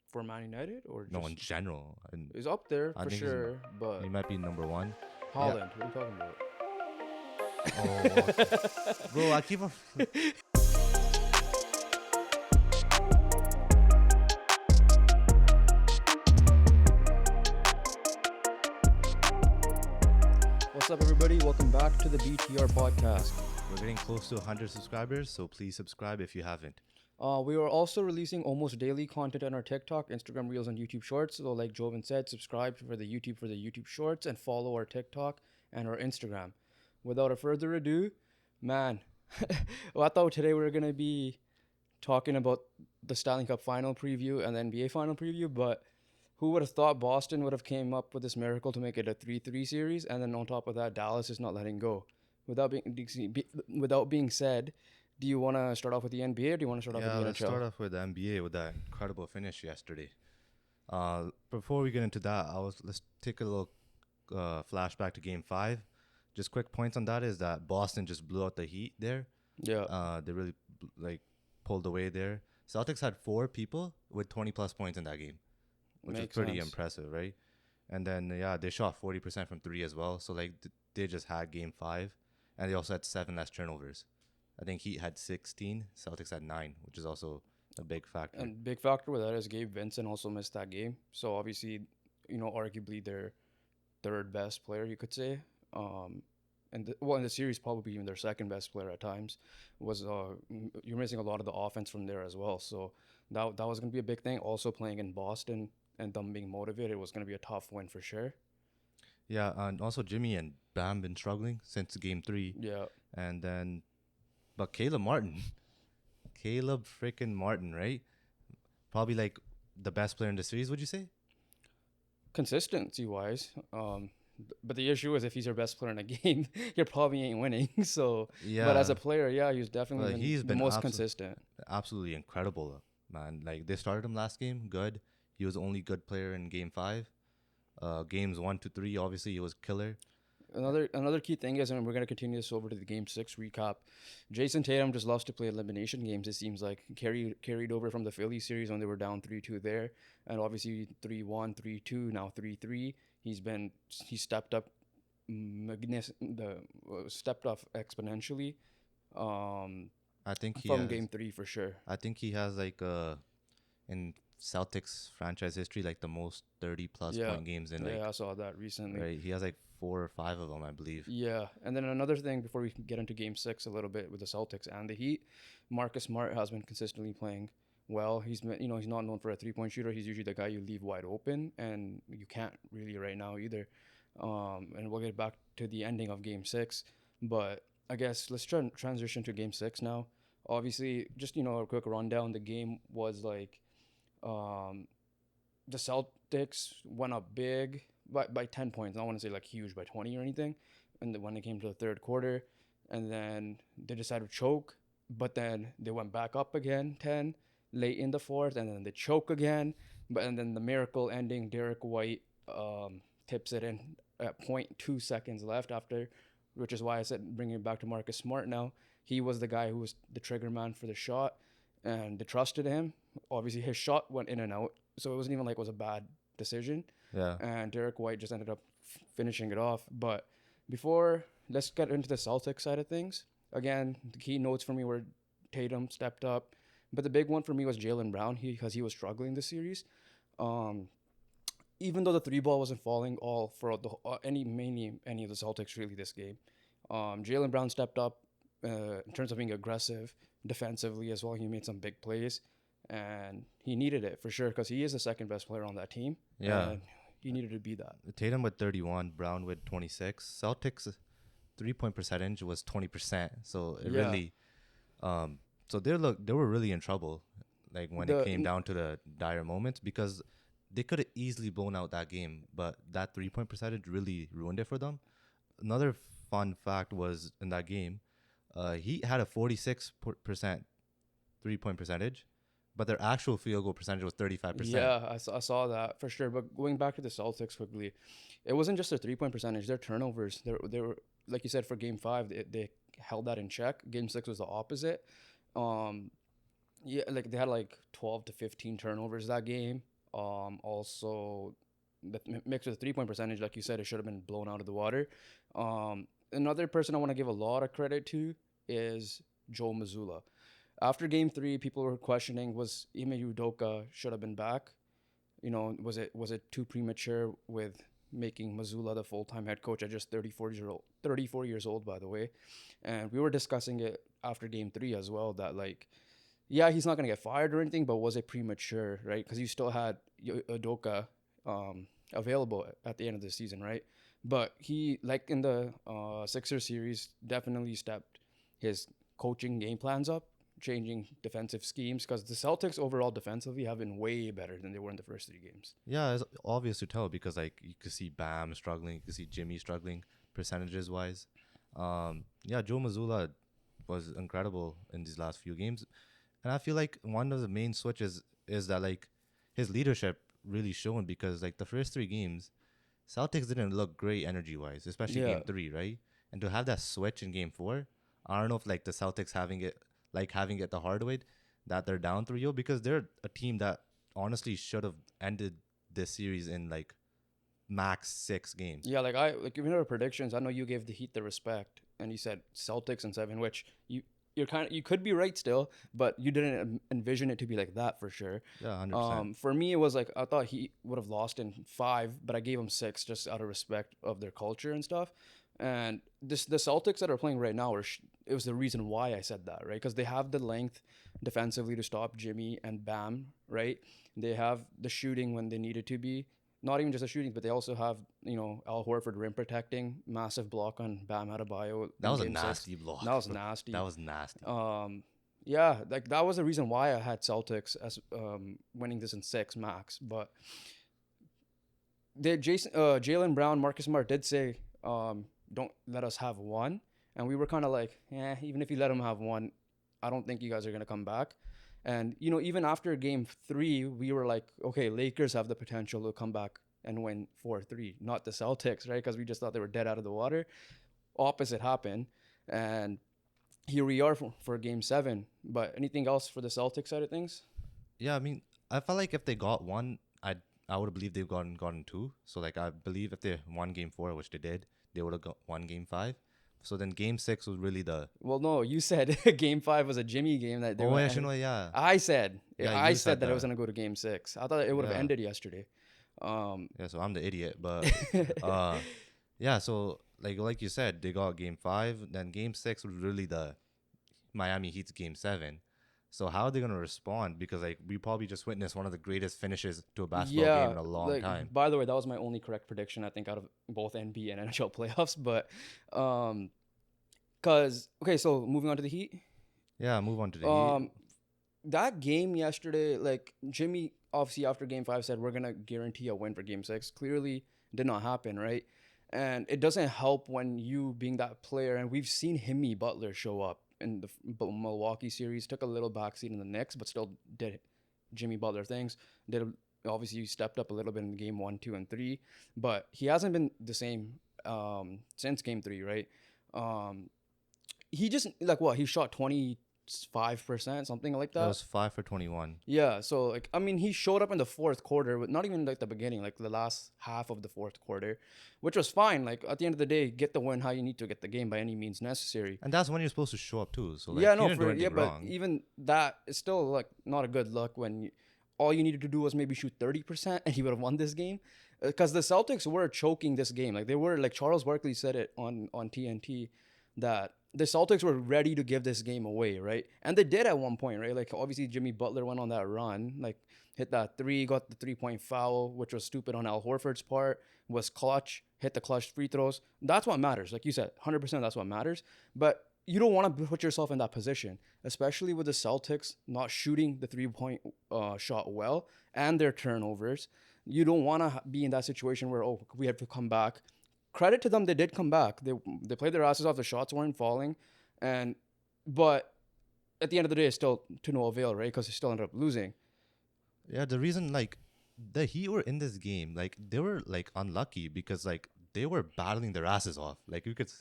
for Man United or No, just in general. And he's up there I for think sure. But he might be number one. Holland, what are you talking about? Oh, okay. Bro, I keep on. What's up, everybody? Welcome back to the BTR podcast. We're getting close to 100 subscribers, so please subscribe if you haven't. We are also releasing almost daily content on our TikTok, Instagram Reels, and YouTube Shorts. So, like Joven said, subscribe for the YouTube Shorts and follow our TikTok and our Instagram. Without a further ado, man, well, I thought today we were gonna be talking about the Stanley Cup final preview and the NBA final preview, but who would have thought Boston would have came up with this miracle to make it a 3-3 series, and then on top of that, Dallas is not letting go. Without being said, do you want to start off with the NBA or do you want to start off with the Let's NHL? start off with the NBA with that incredible finish yesterday. Before we get into that, let's take a little flashback to Game 5. Just quick points on that is that Boston just blew out the Heat there. Yeah. They really pulled away there. Celtics had 4 people with 20 plus points in that game, which is pretty impressive, right? And then they shot 40% from 3 as well. So they just had Game 5, and they also had 7 less turnovers. I think Heat had 16, Celtics had 9, which is also a big factor. And big factor with that is Gabe Vincent also missed that game. So obviously, arguably their third best player, you could say. In the series, probably even their second best player at times. You're missing a lot of the offense from there as well. So that was going to be a big thing. Also playing in Boston and them being motivated was going to be a tough win for sure. Yeah, and also Jimmy and Bam been struggling since Game 3. Yeah. And then, but Caleb freaking Martin, right? Probably like the best player in the series, would you say? Consistency-wise. But the issue is if he's your best player in a game, you probably ain't winning. So, yeah. But as a player, yeah, he's definitely he's been the most consistent. Absolutely incredible, man. Like they started him last game, good. He was the only good player in Game 5. Games 1 to 3, obviously he was killer. Another key thing is, and we're gonna continue this over to the Game 6 recap. Jason Tatum just loves to play elimination games. It seems like carried over from the Philly series when they were down 3-2 there, and obviously 3-1, 3-2, now 3-3. He stepped up, stepped off exponentially. I think from Game 3 for sure. I think he has in Celtics franchise history the most 30 plus point games in I saw that recently. Right, he has 4 or 5 of them, I believe. Yeah, and then another thing before we get into Game 6 a little bit with the Celtics and the Heat, Marcus Smart has been consistently playing well. He's he's not known for a 3-point shooter. He's usually the guy you leave wide open, and you can't really right now either. And we'll get back to the ending of Game 6, but I guess let's transition to Game 6 now. Obviously, just a quick rundown. The game was the Celtics went up big by 10 points. I don't want to say huge by 20 or anything. And when it came to the third quarter, and then they decided to choke, but then they went back up again 10 late in the fourth, and then they choke again. And then the miracle ending, Derek White tips it in at 0.2 seconds left after, which is why I said bringing it back to Marcus Smart now. He was the guy who was the trigger man for the shot, and they trusted him. Obviously, his shot went in and out, so it wasn't even it was a bad decision. Yeah. And Derek White just ended up finishing it off. But let's get into the Celtics side of things. Again, the key notes for me were Tatum stepped up, but the big one for me was Jaylen Brown because he was struggling this series. Even though the 3-ball wasn't falling all for any of the Celtics really this game, Jaylen Brown stepped up in terms of being aggressive defensively as well. He made some big plays, and he needed it for sure because he is the second best player on that team. Yeah. And he needed to be that. Tatum with 31, Brown with 26. Celtics 3-point percentage was 20%. So it really, so they were really in trouble, when it came down to the dire moments, because they could have easily blown out that game, but that 3-point percentage really ruined it for them. Another fun fact was in that game, he had a 46% 3-point percentage, but their actual field goal percentage was 35%. Yeah, I saw that for sure. But going back to the Celtics quickly, it wasn't just their 3-point percentage. Their turnovers, they were like you said for Game 5, they held that in check. Game 6 was the opposite. They had 12 to 15 turnovers that game. Also, mixed with the 3-point percentage, like you said, it should have been blown out of the water. Another person I want to give a lot of credit to is Joe Mazzulla. After game 3, people were questioning was Ime Udoka should have been back. Was it too premature with making Mazzulla the full-time head coach at just 34 years old, by the way. And we were discussing it after game 3 as well, that like, yeah, he's not going to get fired or anything, but was it premature, right? Because you still had Udoka available at the end of the season, right? But he, like in the Sixers series, definitely stepped his coaching game plans up, changing defensive schemes, because the Celtics overall defensively have been way better than they were in the first 3 games. Yeah, it's obvious to tell because like you could see Bam struggling, you could see Jimmy struggling percentages wise. Yeah, Joe Mazzulla was incredible in these last few games, and I feel like one of the main switches is that like his leadership really shown, because like the first 3 games, Celtics didn't look great energy wise, especially game 3, right? And to have that switch in game 4, I don't know if like the Celtics having it the hard way, that they're down 3-0, because they're a team that honestly should have ended this series in like max 6 games. Yeah, like even our predictions, I know you gave the Heat the respect, and you said Celtics in 7, which you could be right still, but you didn't envision it to be like that for sure. Yeah, 100%. For me, it was like I thought he would have lost in 5, but I gave him 6 just out of respect of their culture and stuff. And the Celtics that are playing right now it was the reason why I said that, right? Because they have the length defensively to stop Jimmy and Bam, right? They have the shooting when they need it to be. Not even just the shooting, but they also have, Al Horford rim protecting, massive block on Bam Adebayo. That was a nasty block. That was nasty. That was nasty. Yeah, like that was the reason why I had Celtics as winning this in 6 max. But Jaylen Brown, Marcus Smart did say, don't let us have 1. And we were kind of like, even if you let them have 1, I don't think you guys are going to come back. And, even after game 3, we were like, okay, Lakers have the potential to come back and win 4-3, not the Celtics, right? Because we just thought they were dead out of the water. Opposite happened. And here we are for game 7. But anything else for the Celtics side of things? Yeah, I mean, I felt like if they got 1, I would have believed they've gotten 2. So, like, I believe if they won game 4, which they did, they would have won game 5. So then game 6 was really the... Well, no, you said game 5 was a Jimmy game. That they yeah. I said that it was going to go to game 6. I thought it would have ended yesterday. Yeah, so I'm the idiot. But, yeah, so like you said, they got game 5. Then game 6 was really the Miami Heat's game 7. So how are they going to respond? Because like we probably just witnessed one of the greatest finishes to a basketball game in a long time. By the way, that was my only correct prediction, I think, out of both NBA and NHL playoffs. But so moving on to the Heat. Yeah, move on to the Heat. That game yesterday, like Jimmy obviously after game 5 said we're gonna guarantee a win for game 6. Clearly did not happen, right? And it doesn't help when you being that player, and we've seen Jimmy Butler show up in the Milwaukee series, took a little backseat in the Knicks, but still did Jimmy Butler things. Obviously stepped up a little bit in game 1, 2, and 3, but he hasn't been the same since game 3, right? He just he shot 25%, something like that. It was 5 for 21. Yeah, so like I mean, he showed up in the fourth quarter, but not even like the beginning, like the last half of the fourth quarter, which was fine. Like at the end of the day, get the win how you need to get the game by any means necessary. And that's when you're supposed to show up too. So like, but even that is still like not a good look when all you needed to do was maybe shoot 30% and he would have won this game. Because the Celtics were choking this game. Like they were, like Charles Barkley said it on TNT, that the Celtics were ready to give this game away, right? And they did at one point, right? Like obviously Jimmy Butler went on that run, like hit that 3, got the 3-point foul, which was stupid on Al Horford's part, was clutch, hit the clutch free throws. That's what matters. Like you said, 100% that's what matters. But you don't want to put yourself in that position, especially with the Celtics not shooting the 3-point shot well and their turnovers. You don't want to be in that situation where, we have to come back. Credit to them, they did come back. They played their asses off. The shots weren't falling. But at the end of the day, it's still to no avail, right? Because they still ended up losing. Yeah, the reason, like, the Heat were in this game, like, they were, like, unlucky because, like, they were battling their asses off. Like, you could...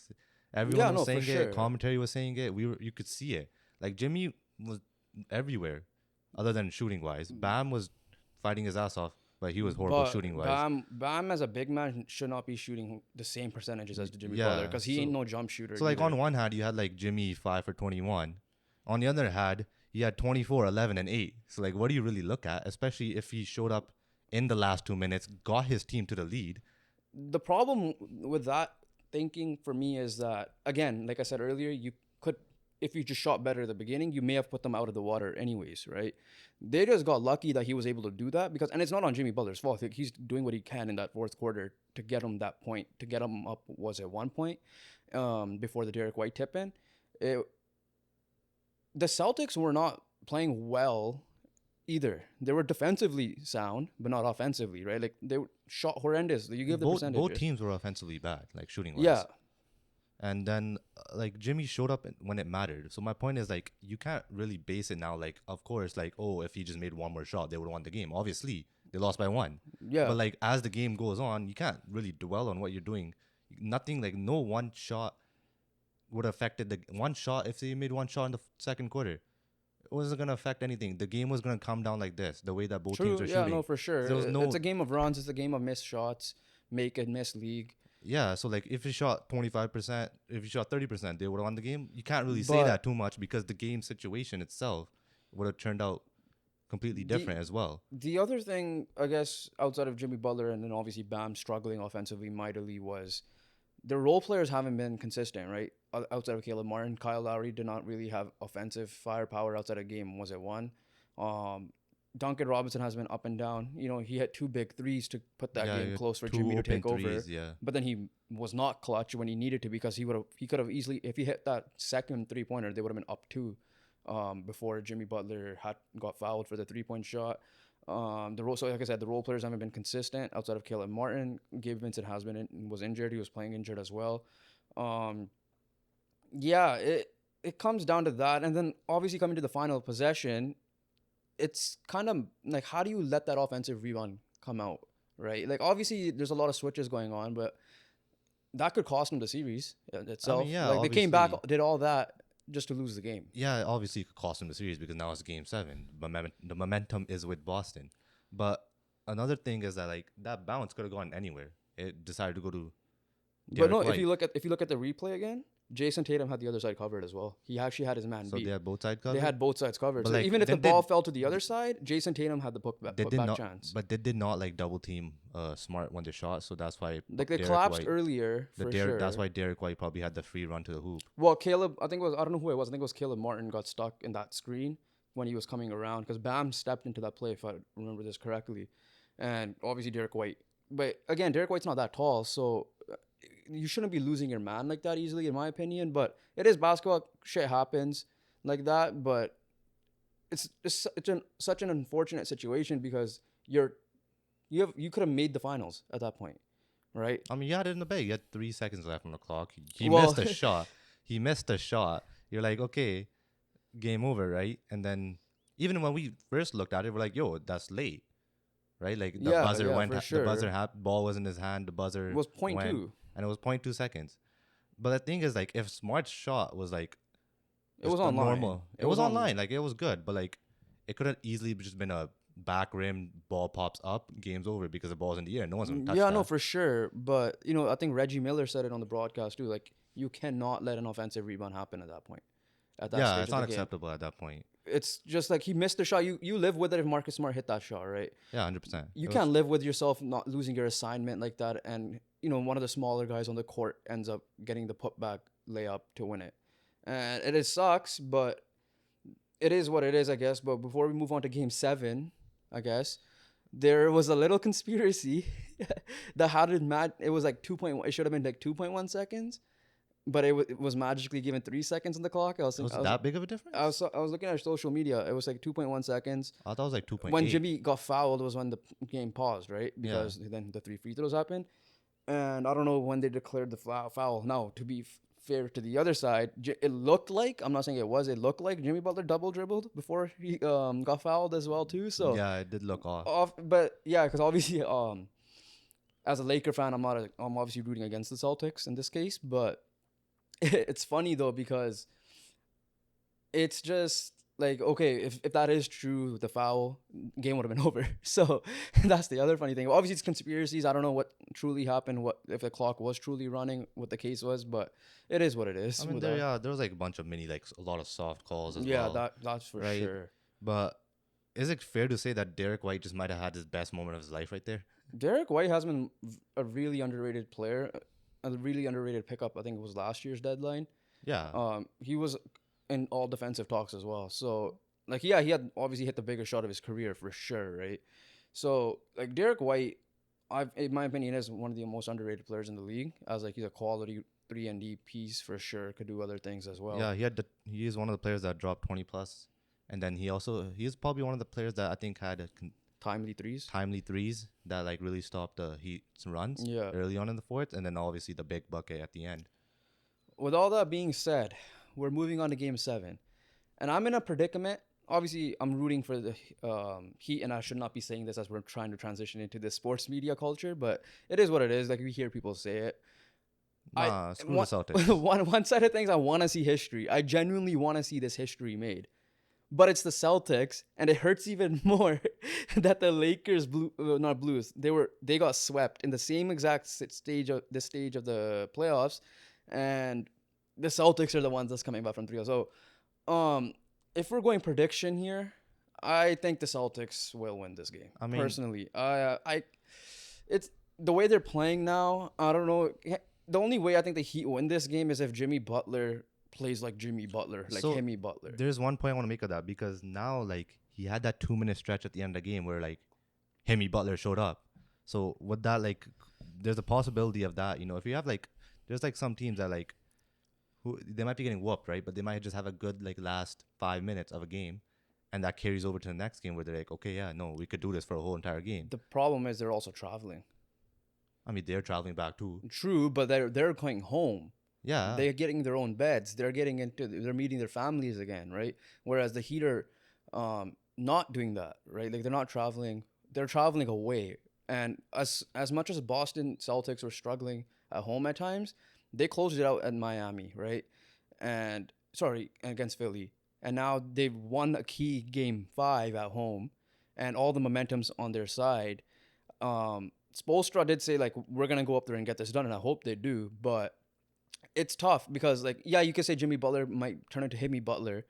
Everyone was saying it. Sure. Commentary was saying it. You could see it. Like, Jimmy was everywhere other than shooting-wise. Bam was fighting his ass off. but he was horrible shooting wise. Bam as a big man should not be shooting the same percentages as Jimmy Butler because he ain't no jump shooter. So like on one hand, you had like Jimmy 5 for 21. On the other hand, he had 24, 11, and 8. So like, what do you really look at? Especially if he showed up in the last 2 minutes, got his team to the lead. The problem with that thinking for me is that, again, like I said earlier, you could, if you just shot better at the beginning, you may have put them out of the water anyways, right? They just got lucky that he was able to do that because, and it's not on Jimmy Butler's fault. He's doing what he can in that fourth quarter to get him that point, to get him up, was it 1 point before the Derek White tip in. The Celtics were not playing well either. They were defensively sound, but not offensively, right? Like they shot horrendous. You give the percentage. Both teams were offensively bad, like shooting wise. Yeah. And then like Jimmy showed up when it mattered. So my point is like you can't really base it now. Like of course, like if he just made one more shot, they would have won the game. Obviously, they lost by 1. Yeah. But like as the game goes on, you can't really dwell on what you're doing. Nothing like no one shot would have affected the one shot. If they made one shot in the second quarter, it wasn't gonna affect anything. The game was gonna come down like this, the way that both teams are shooting. Yeah, no, for sure. It's a game of runs. It's a game of missed shots, make and miss league. Yeah, so like if you shot 25%, if you shot 30%, they would have won the game. You can't really say that too much because the game situation itself would have turned out completely different as well. The other thing, I guess, outside of Jimmy Butler and then obviously Bam struggling offensively mightily was the role players haven't been consistent, right? Outside of Caleb Martin, Kyle Lowry did not really have offensive firepower outside of game. Was it 1? Duncan Robinson has been up and down. You know, he had 2 big threes to put that game close for Jimmy to take over. But then he was not clutch when he needed to because he could have easily, if he hit that second 3-pointer, they would have been up 2 before Jimmy Butler got fouled for the 3-point shot. So like I said, the role players haven't been consistent outside of Caleb Martin. Gabe Vincent was injured. He was playing injured as well. It comes down to that. And then obviously coming to the final possession, it's kind of like, how do you let that offensive rebound come out, right? Like, obviously, there's a lot of switches going on, but that could cost them the series itself. I mean, they came back, did all that just to lose the game. Yeah, obviously, it could cost them the series because now it's game 7. The momentum is with Boston. But another thing is that, like, that bounce could have gone anywhere. It decided to go to Derek White. If you look at the replay again, Jason Tatum had the other side covered as well. He actually had his man beat. So they had both sides covered? They had both sides covered. So like, even if the ball fell to the other side, Jason Tatum had the putback chance. But they did not like double team Smart when they shot, so that's why like they collapsed earlier for sure. That's why Derek White probably had the free run to the hoop. Well, Caleb, I don't know who it was. I think it was Caleb Martin got stuck in that screen when he was coming around because Bam stepped into that play, if I remember this correctly. And obviously Derek White. But again, Derek White's not that tall, so you shouldn't be losing your man like that easily, in my opinion. But it is basketball. Shit happens like that. But it's such an unfortunate situation because you could have made the finals at that point, right? I mean, you had it in the bag. You had 3 seconds left on the clock. He missed a shot. He missed a shot. You're like, okay, game over, right? And then even when we first looked at it, we're like, yo, that's late, right? Like the buzzer went. Sure. The buzzer ball was in his hand. The buzzer was 0.2. And it was 0.2 seconds. But the thing is, like, if Smart's shot was like, it was online. Normal. It was online. Like, it was good. But like, it could have easily just been a back rim, ball pops up, game's over because the ball's in the air. No one's gonna touch that. Yeah, no, for sure. But I think Reggie Miller said it on the broadcast too. Like, you cannot let an offensive rebound happen at that point. At that stage it's not acceptable at that point. It's just like he missed the shot. You live with it if Marcus Smart hit that shot, right? Yeah, 100%. You can't live with yourself not losing your assignment like that, and one of the smaller guys on the court ends up getting the putback layup to win it. And it sucks, but it is what it is, I guess. But before we move on to Game 7, I guess, there was a little conspiracy that had it was like 2.1. It should have been like 2.1 seconds. But it was magically given 3 seconds on the clock. Was that big of a difference? I was looking at social media. It was like 2.1 seconds. I thought it was like 2.8. When Jimmy got fouled was when the game paused, right? Because then the 3 free throws happened. And I don't know when they declared the foul. Now, to be fair to the other side, it looked like, I'm not saying it looked like Jimmy Butler double dribbled before he got fouled as well too. So yeah, it did look off. But yeah, because obviously as a Laker fan, I'm obviously rooting against the Celtics in this case, but it's funny though because it's just like, okay, if that is true, the foul game would have been over. So that's the other funny thing. Obviously, it's conspiracies. I don't know what truly happened, what if the clock was truly running, what the case was, but it is what it is. I mean, with that. there was like a bunch of mini, like a lot of soft calls as Yeah, well, that's for right? sure. But is it fair to say that Derek White just might have had his best moment of his life right there? Derek White has been a really underrated player, a really underrated pickup. I think it was last year's deadline. Yeah. He was in all defensive talks as well. So like, yeah, he had obviously hit the biggest shot of his career for sure, right? So like Derek White, in my opinion, is one of the most underrated players in the league. As like he's a quality 3 and D piece for sure. Could do other things as well. Yeah, he is one of the players that dropped 20 plus, and then he is probably one of the players that I think had Timely threes. timely threes that like really stopped the Heat's runs Yeah. early on in the fourth, and then obviously the big bucket at the end. With all that being said, we're moving on to Game 7, and I'm in a predicament. Obviously, I'm rooting for the Heat, and I should not be saying this as we're trying to transition into this sports media culture, but it is what it is. Like, we hear people say it. Screw the Celtics. One side of things, I want to see history. I genuinely want to see this history made. But it's the Celtics, and it hurts even more that the Lakers not Blues. They got swept in the same exact stage of the playoffs, and the Celtics are the ones that's coming back from 3-0. So, if we're going prediction here, I think the Celtics will win this game. I mean, personally, it's the way they're playing now. I don't know. The only way I think the Heat win this game is if Jimmy Butler plays like Jimmy Butler, like Jimmy Butler. There's one point I want to make of that, because now like he had that 2 minute stretch at the end of the game where like Jimmy Butler showed up. So with that, like, there's a possibility of that. You know, if you have like, there's like some teams that like, who they might be getting whooped, right? But they might just have a good like last 5 minutes of a game, and that carries over to the next game where they're like, okay, yeah, no, we could do this for a whole entire game. The problem is they're also traveling. I mean, they're traveling back too. True, but they're going home. Yeah, They're getting their own beds. They're meeting their families again, right? Whereas the Heat are not doing that, right? Like, they're not traveling. They're traveling away. And as much as Boston Celtics were struggling at home at times, they closed it out at Miami, right? And against Philly. And now they've won a key game 5 at home, and all the momentum's on their side. Spoelstra did say, like, we're gonna go up there and get this done, and I hope they do, but it's tough because, like, yeah, you could say Jimmy Butler might turn into Jimmy Butler,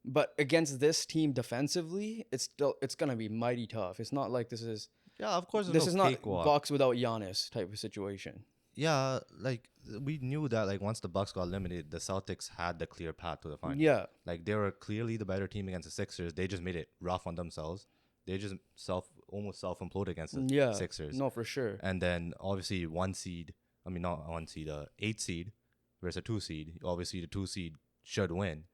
but against this team defensively, it's gonna be mighty tough. It's not like this is of course. This is not Bucks without Giannis type of situation. Yeah, like we knew that like once the Bucks got eliminated, the Celtics had the clear path to the final. Yeah, like they were clearly the better team against the Sixers. They just made it rough on themselves. They just almost self-imploded against the Sixers. No, for sure. And then obviously 8 seed versus a 2 seed. Obviously the 2 seed should win,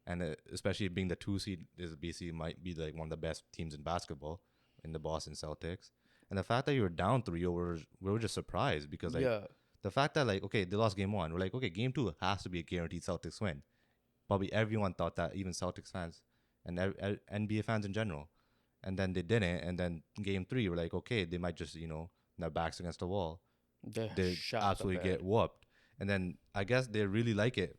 and especially being the 2 seed is basically might be like one of the best teams in basketball in the Boston Celtics. And the fact that you were down 3-0, we were just surprised because like the fact that like, okay, they lost game 1, we're like, okay, game 2 has to be a guaranteed Celtics win. Probably everyone thought that, even Celtics fans and NBA fans in general. And then they didn't. And then game 3, we're like, okay, they might just, their backs against the wall. They absolutely get whooped. And then I guess they really like it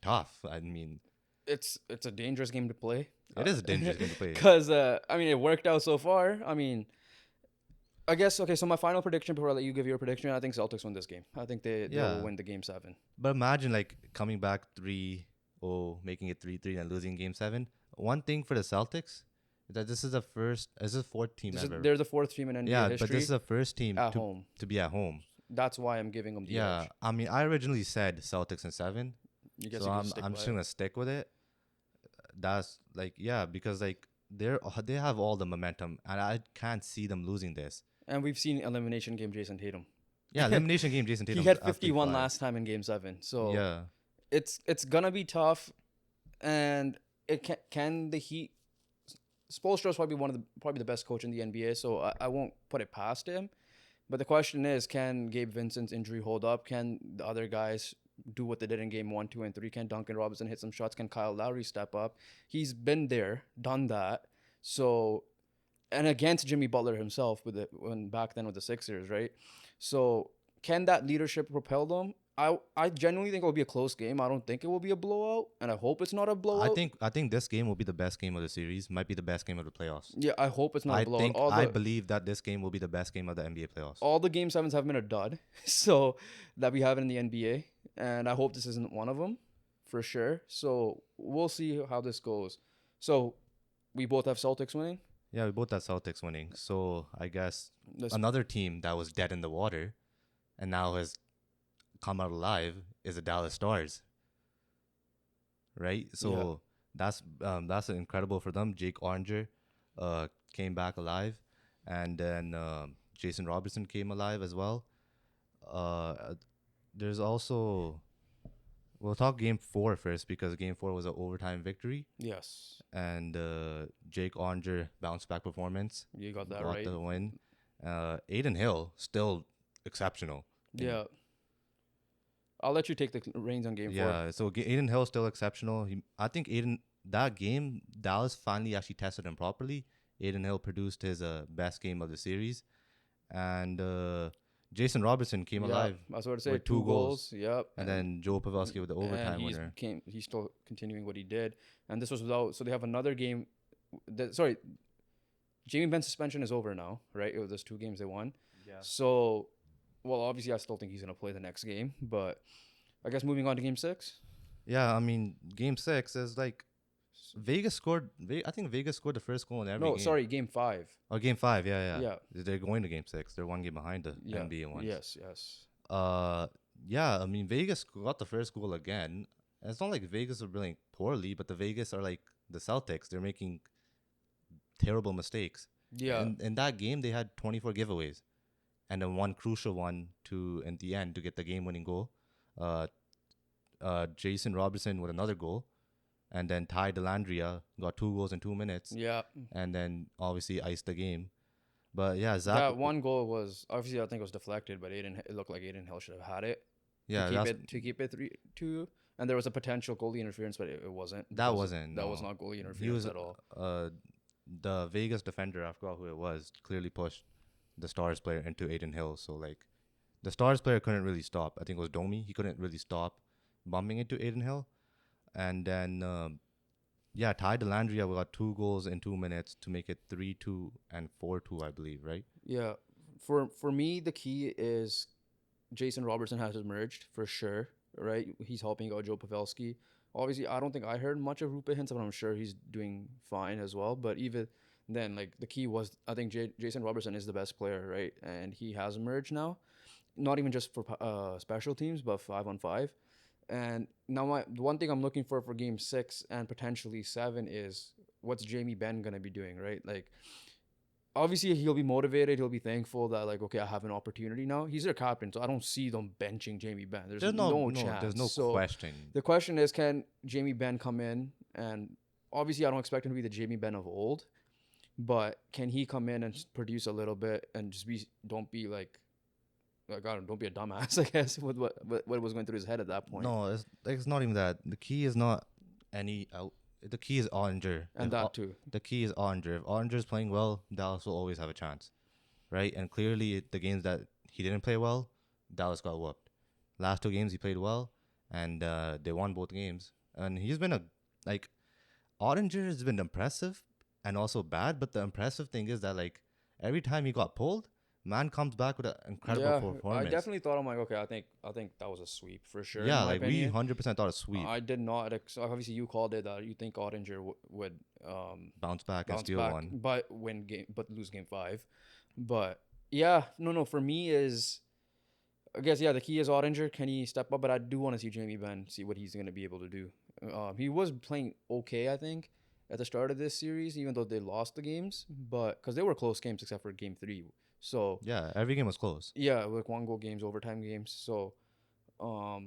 tough. I mean, it's a dangerous game to play. It is a dangerous game to play. Because, I mean, it worked out so far. I mean, I guess, okay, so my final prediction before I let you give your prediction, I think Celtics win this game. I think they will win the game 7. But imagine, like, coming back 3-0, making it 3-3, and losing game 7. One thing for the Celtics is that this is the fourth team ever. They're the 4th team in NBA history. But this is the first team home to be at home. That's why I'm giving them the edge. I mean, I originally said Celtics in 7. So I'm just going to stick with it. That's, like, because, like, they have all the momentum, and I can't see them losing this. And we've seen elimination game Jason Tatum. Yeah, elimination game Jason Tatum. He had 51 last time in game 7. So it's gonna be tough, and it can the Heat. Spoelstra is probably the best coach in the NBA, so I won't put it past him. But the question is, can Gabe Vincent's injury hold up? Can the other guys do what they did in game 1, 2, and 3? Can Duncan Robinson hit some shots? Can Kyle Lowry step up? He's been there, done that. So. And against Jimmy Butler himself back then with the Sixers, right? So can that leadership propel them? I genuinely think it will be a close game. I don't think it will be a blowout, and I hope it's not a blowout. I think this game will be the best game of the series. Might be the best game of the playoffs. Yeah, I hope it's not a blowout. I believe that this game will be the best game of the NBA playoffs. All the game sevens have been a dud, so that we have in the NBA, and I hope this isn't one of them, for sure. So we'll see how this goes. So we both have Celtics winning. Yeah, we both have Celtics winning. So I guess another team that was dead in the water, and now has come out alive is the Dallas Stars. Right? So that's incredible for them. Jake Oranger came back alive, and then Jason Robertson came alive as well. There's also we'll talk game 4 first because game 4 was an overtime victory. Yes. And Jake Oranger bounce back performance. You got that right. Got the win. Aiden Hill still exceptional. Yeah. I'll let you take the reins on game 4. Yeah, so Aiden Hill still exceptional. I think that game, Dallas finally actually tested him properly. Aiden Hill produced his best game of the series. And Jason Robertson came alive. I was about to say with 2 goals. Yep. And then Joe Pavelski with the overtime winner. He's still continuing what he did. And this was without. So they have another game. Jamie Benn's suspension is over now, right? It was just 2 games they won. Yeah. So, well, obviously, I still think he's going to play the next game. But I guess moving on to game 6. Yeah, I mean, game 6 is like Vegas scored. I think Vegas scored the first goal in every game. No, sorry, game 5. Oh, game 5. Yeah. Yeah. They're going to game 6. They're 1 game behind the NBA ones. Yes. Yeah, I mean, Vegas got the first goal again. It's not like Vegas are playing poorly, but the Vegas are like the Celtics. They're making terrible mistakes. Yeah. And in that game, they had 24 giveaways. And then one crucial one in the end to get the game-winning goal. Jason Robertson with another goal. And then Ty Dellandrea got 2 goals in 2 minutes. Yeah. And then obviously iced the game. But yeah, Zach. That one goal was obviously I think it was deflected, but it looked like Aiden Hill should have had it. Yeah, to keep it 3-2, and there was a potential goalie interference, but it wasn't. That wasn't. That was not goalie interference at all. The Vegas defender, I forgot who it was, clearly pushed the Stars player into Aiden Hill. So like, the Stars player couldn't really stop. I think it was Domi. He couldn't really stop bumping into Aiden Hill, and then Ty Dellandrea got 2 goals in 2 minutes to make it 3-2 and 4-2, I believe, right? Yeah, for me the key is Jason Robertson has emerged for sure, right? He's helping out Joe Pavelski. Obviously, I don't think I heard much of Rupe Hintz, but I'm sure he's doing fine as well. But even then, like the key was, I think Jason Robertson is the best player, right? And he has emerged now, not even just for special teams, but 5-on-5. And now the one thing I'm looking for Game 6 and potentially 7 is what's Jamie Benn gonna be doing, right? Like, obviously he'll be motivated. He'll be thankful that like, okay, I have an opportunity now. He's their captain, so I don't see them benching Jamie Benn. There's no chance. There's no question. The question is, can Jamie Benn come in? And obviously, I don't expect him to be the Jamie Benn of old, but can he come in and produce a little bit and just don't be a dumbass, I guess, with what was going through his head at that point. No, it's not even that. The key is not any out. The key is Oranger. And that too. The key is Oranger. If Oranger is playing well, Dallas will always have a chance, right? And clearly, the games that he didn't play well, Dallas got whooped. Last 2 games he played well, and they won both games. And he's been Oranger has been impressive and also bad. But the impressive thing is that like every time he got pulled, man comes back with an incredible performance. I definitely thought, I'm like, okay, I think that was a sweep for sure. Yeah, like we 100% thought a sweep. I did not. Obviously, you called it that. You think Ottinger would bounce back and steal one, but lose game 5. But yeah, no. For me is, I guess the key is Ottinger. Can he step up? But I do want to see Jamie Benn, see what he's going to be able to do. He was playing okay, I think, at the start of this series, even though they lost the games, but because they were close games except for game 3. So yeah, every game was close. Yeah, like 1-goal games, overtime games. So, for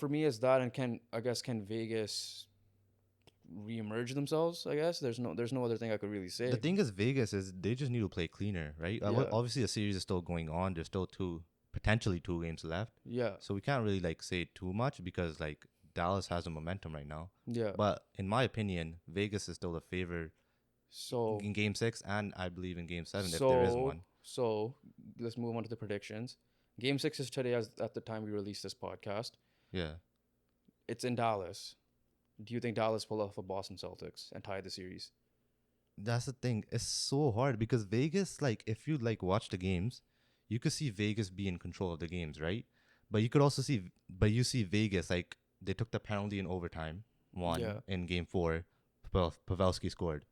me it's that, and can Vegas reemerge themselves? I guess there's no other thing I could really say. The thing is, Vegas is they just need to play cleaner, right? Yeah. Obviously, the series is still going on. There's still potentially 2 games left. Yeah. So we can't really like say too much because like Dallas has the momentum right now. Yeah. But in my opinion, Vegas is still the favorite. So in game 6, and I believe in game 7 if there is one. So let's move on to the predictions. Game 6 is today at the time we release this podcast. Yeah. It's in Dallas. Do you think Dallas pull off a Boston Celtics and tie the series? That's the thing. It's so hard because Vegas, like, if you like watch the games, you could see Vegas be in control of the games, right? But you could also you see Vegas, like, they took the penalty in overtime, in game 4. Pavelski scored.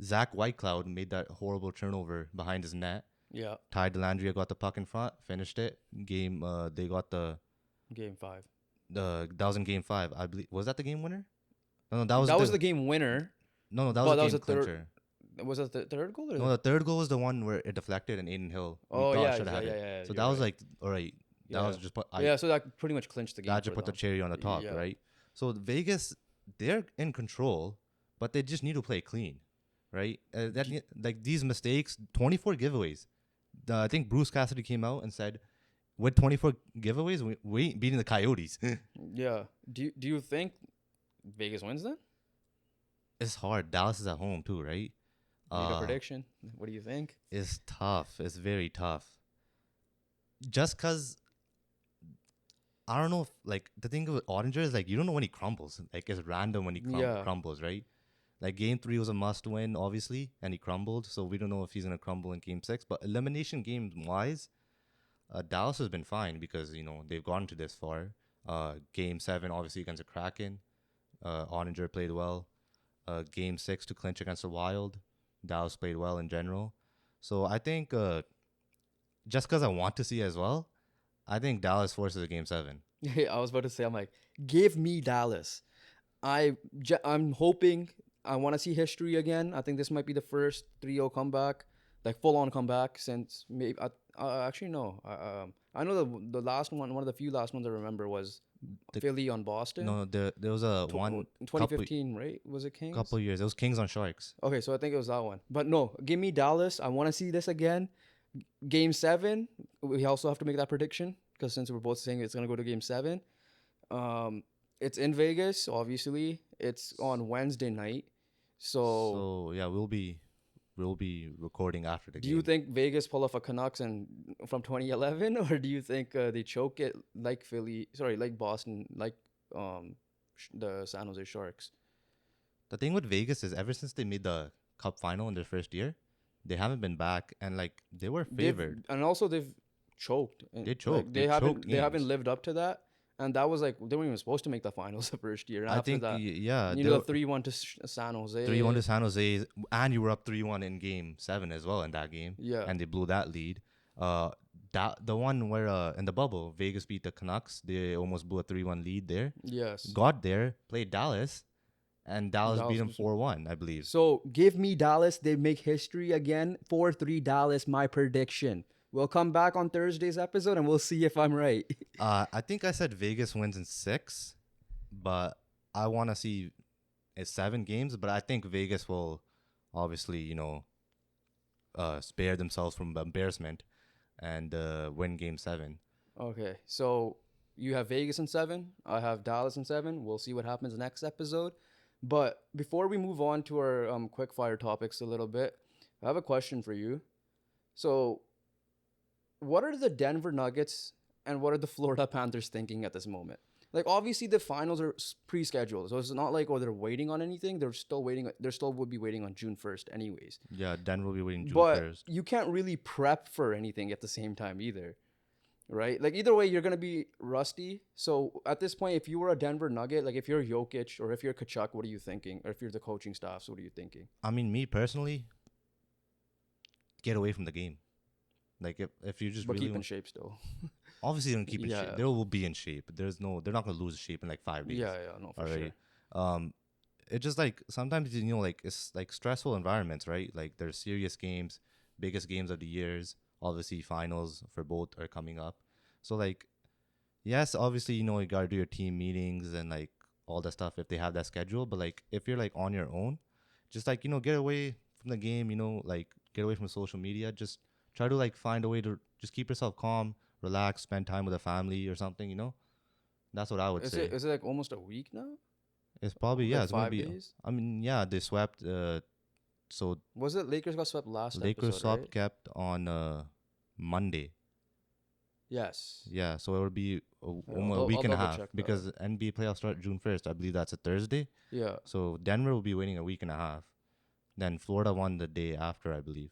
Zach Whitecloud made that horrible turnover behind his net. Yeah. Ty Dellandrea got the puck in front, finished it. They got the Game 5. that was in game 5, I believe. Was that the game winner? No, That was the game winner. No, that was the game clincher. Was that the third goal? No, the third goal was the one where it deflected and Aiden Hill. Yeah. So that was like, all right. That was just so that pretty much clinched the game. That just put the cherry on the top, right? So Vegas, they're in control, but they just need to play clean, right? Like these mistakes, 24 giveaways. I think Bruce Cassidy came out and said, with 24 giveaways, we ain't beating the Coyotes. Yeah. Do you think Vegas wins then? It's hard. Dallas is at home too, right? Need a prediction. What do you think? It's tough. It's very tough. Just because, I don't know if, like, the thing with Ottinger is, like, you don't know when he crumbles. Like, it's random when he crumbles, right? Like, game 3 was a must win, obviously, and he crumbled. So we don't know if he's going to crumble in game 6. But elimination game-wise, Dallas has been fine because, you know, they've gotten to this far. Game 7, obviously, against the Kraken. Ottinger played well. Game 6 to clinch against the Wild. Dallas played well in general. So I think, just because I want to see as well, I think Dallas forces a game 7. I was about to say, I'm like, give me Dallas. I'm hoping, I want to see history again. I think this might be the first 3-0 comeback, like full-on comeback since maybe, actually no. I know the last one of the few last ones I remember was Philly on Boston. No, there was a one 2015, right? Was it Kings? Couple years. It was Kings on Sharks. Okay, so I think it was that one. But no, give me Dallas. I want to see this again. Game 7, we also have to make that prediction because since we're both saying it's gonna go to game 7, it's in Vegas. Obviously, it's on Wednesday night. So yeah, we'll be recording after the game. Do you think Vegas pull off a Canucks and from 2011, or do you think they choke it like like Boston, like the San Jose Sharks? The thing with Vegas is ever since they made the Cup final in their first year, they haven't been back, and like they were favored. And also they've choked. They choked. Like, they haven't lived up to that. And that was like, they weren't even supposed to make the finals the first year. And I think, that, yeah. you got 3-1 to San Jose. 3-1 to San Jose. And you were up 3-1 in game 7 as well in that game. Yeah. And they blew that lead. The one where in the bubble, Vegas beat the Canucks. They almost blew a 3-1 lead there. Yes. Got there, played Dallas. And Dallas beat them 4-1, I believe. So give me Dallas. They make history again. 4-3 Dallas, my prediction. We'll come back on Thursday's episode and we'll see if I'm right. I think I said Vegas wins in 6, but I want to see 7 games. But I think Vegas will obviously, spare themselves from embarrassment and win game 7. Okay, so you have Vegas in 7. I have Dallas in 7. We'll see what happens next episode. But before we move on to our quickfire topics a little bit, I have a question for you. So, what are the Denver Nuggets and what are the Florida Panthers thinking at this moment? Like, obviously, the finals are pre-scheduled, so it's not like, they're waiting on anything. They're still waiting. They still would be waiting on June 1st anyways. Yeah, Denver will be waiting June 1st. But you can't really prep for anything at the same time either, right? Like, either way, you're going to be rusty. So, at this point, if you were a Denver Nugget, like, if you're Jokic or if you're Kachuk, what are you thinking? Or if you're the coaching staff, so what are you thinking? I mean, me personally, get away from the game. Like, if you just but really keep in shape still. Obviously, they don't keep in shape. They will be in shape. They're not going to lose shape in like 5 days. Yeah, no, for sure. It's just like sometimes, like, it's like stressful environments, right? Like, there's serious games, biggest games of the years. Obviously, finals for both are coming up. So, like, yes, obviously, you got to do your team meetings and, like, all that stuff if they have that schedule. But, like, if you're, like, on your own, just, like, get away from the game, like, get away from social media. Just try to, like, find a way to just keep yourself calm, relax, spend time with a family or something, That's what I would say. Is it, like, almost a week now? It's probably, like it's going to be. days? I mean, yeah, they swept. So was it Lakers got swept last Lakers episode, right? kept on Monday. Yes. Yeah, so it would be almost a I'll week and a double half check that. because NBA playoffs start June 1st. I believe that's a Thursday. Yeah. So Denver will be waiting a week and a half. Then Florida won the day after, I believe.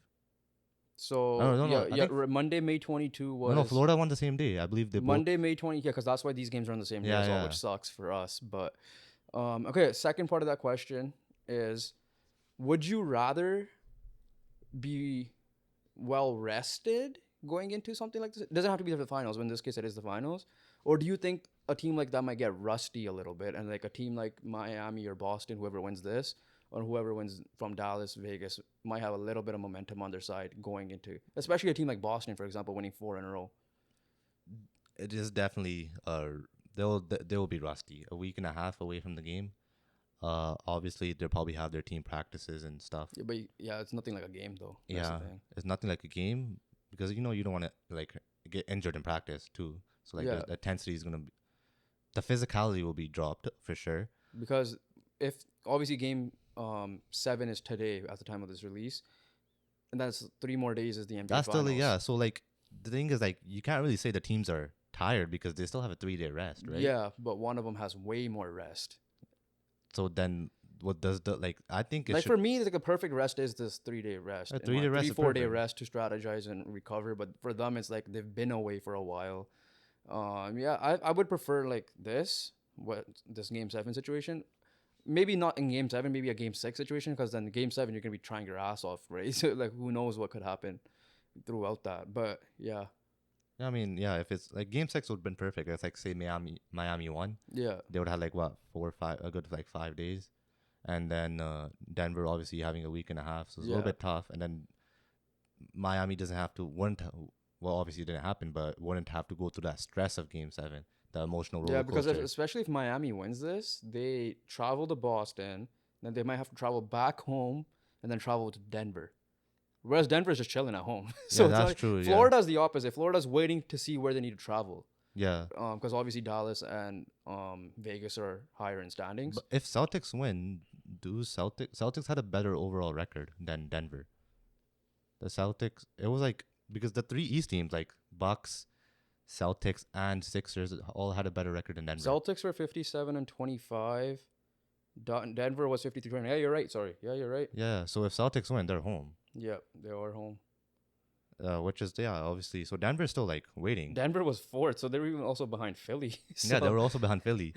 So Oh, no, yeah, no. I yeah. think Monday, May 22 no. was Florida won the same day. I believe they both. Monday, May 20. Yeah, because that's why these games are on the same day Yeah, as well, yeah. which sucks for us. But okay. Second part of that question is: would you rather be well rested going into something like this? It doesn't have to be the finals, but in this case, it is the finals. Or do you think a team like that might get rusty a little bit, and like a team like Miami or Boston, whoever wins this, or whoever wins from Dallas, Vegas, might have a little bit of momentum on their side going into, especially a team like Boston, for example, winning 4 in a row. It is definitely they'll be rusty. A week and a half away from the game. Obviously they'll probably have their team practices and stuff. Yeah, but yeah, it's nothing like a game though. That's Yeah, the thing. it's nothing like a game because you don't want to like get injured in practice too. So like Yeah, the intensity is gonna be, the physicality will be dropped for sure. because if obviously game 7 is today at the time of this release, and that's 3 more days is the NBA That's still finals. yeah. So like the thing is like you can't really say the teams are tired because they still have a 3-day rest, right? Yeah, but one of them has way more rest. So then what does the like? I think it Like should for me, like a perfect rest is this 3-day rest. a 3-day rest is 3-4 day perfect. rest to strategize and recover. But for them, it's like they've been away for a while. Yeah, I would prefer like this game 7 situation. Maybe not in game 7, maybe a game 6 situation, because then game 7 you're gonna be trying your ass off, right? So like who knows what could happen throughout that. But yeah, I mean, yeah, if it's like game 6 would have been perfect. It's like say Miami won, yeah, they would have like what 4 or 5 a good like 5 days, and then Denver obviously having a week and a half, so it's a little yeah. bit tough. And then Miami doesn't have to wouldn't well obviously it didn't happen, but wouldn't have to go through that stress of game 7, the emotional roller Yeah, because coaster. especially if Miami wins this, they travel to Boston, then they might have to travel back home and then travel to Denver. Whereas Denver's just chilling at home. So Yeah, it's that's like true. Yeah, Florida's the opposite. Florida's waiting to see where they need to travel. yeah. Because obviously Dallas and Vegas are higher in standings. But if Celtics win, do Celtics had a better overall record than Denver. The Celtics, it was like because the 3 East teams like Bucks, Celtics, and Sixers all had a better record than Denver. Celtics were 57 and 25. Denver was 53. Yeah, you're right. Sorry. Yeah, you're right. Yeah, so if Celtics win, they're home. Yeah, they are home. Which is yeah, obviously. So Denver's still like waiting. Denver was 4th, so they were even also behind Philly. Yeah, they So- were also behind Philly.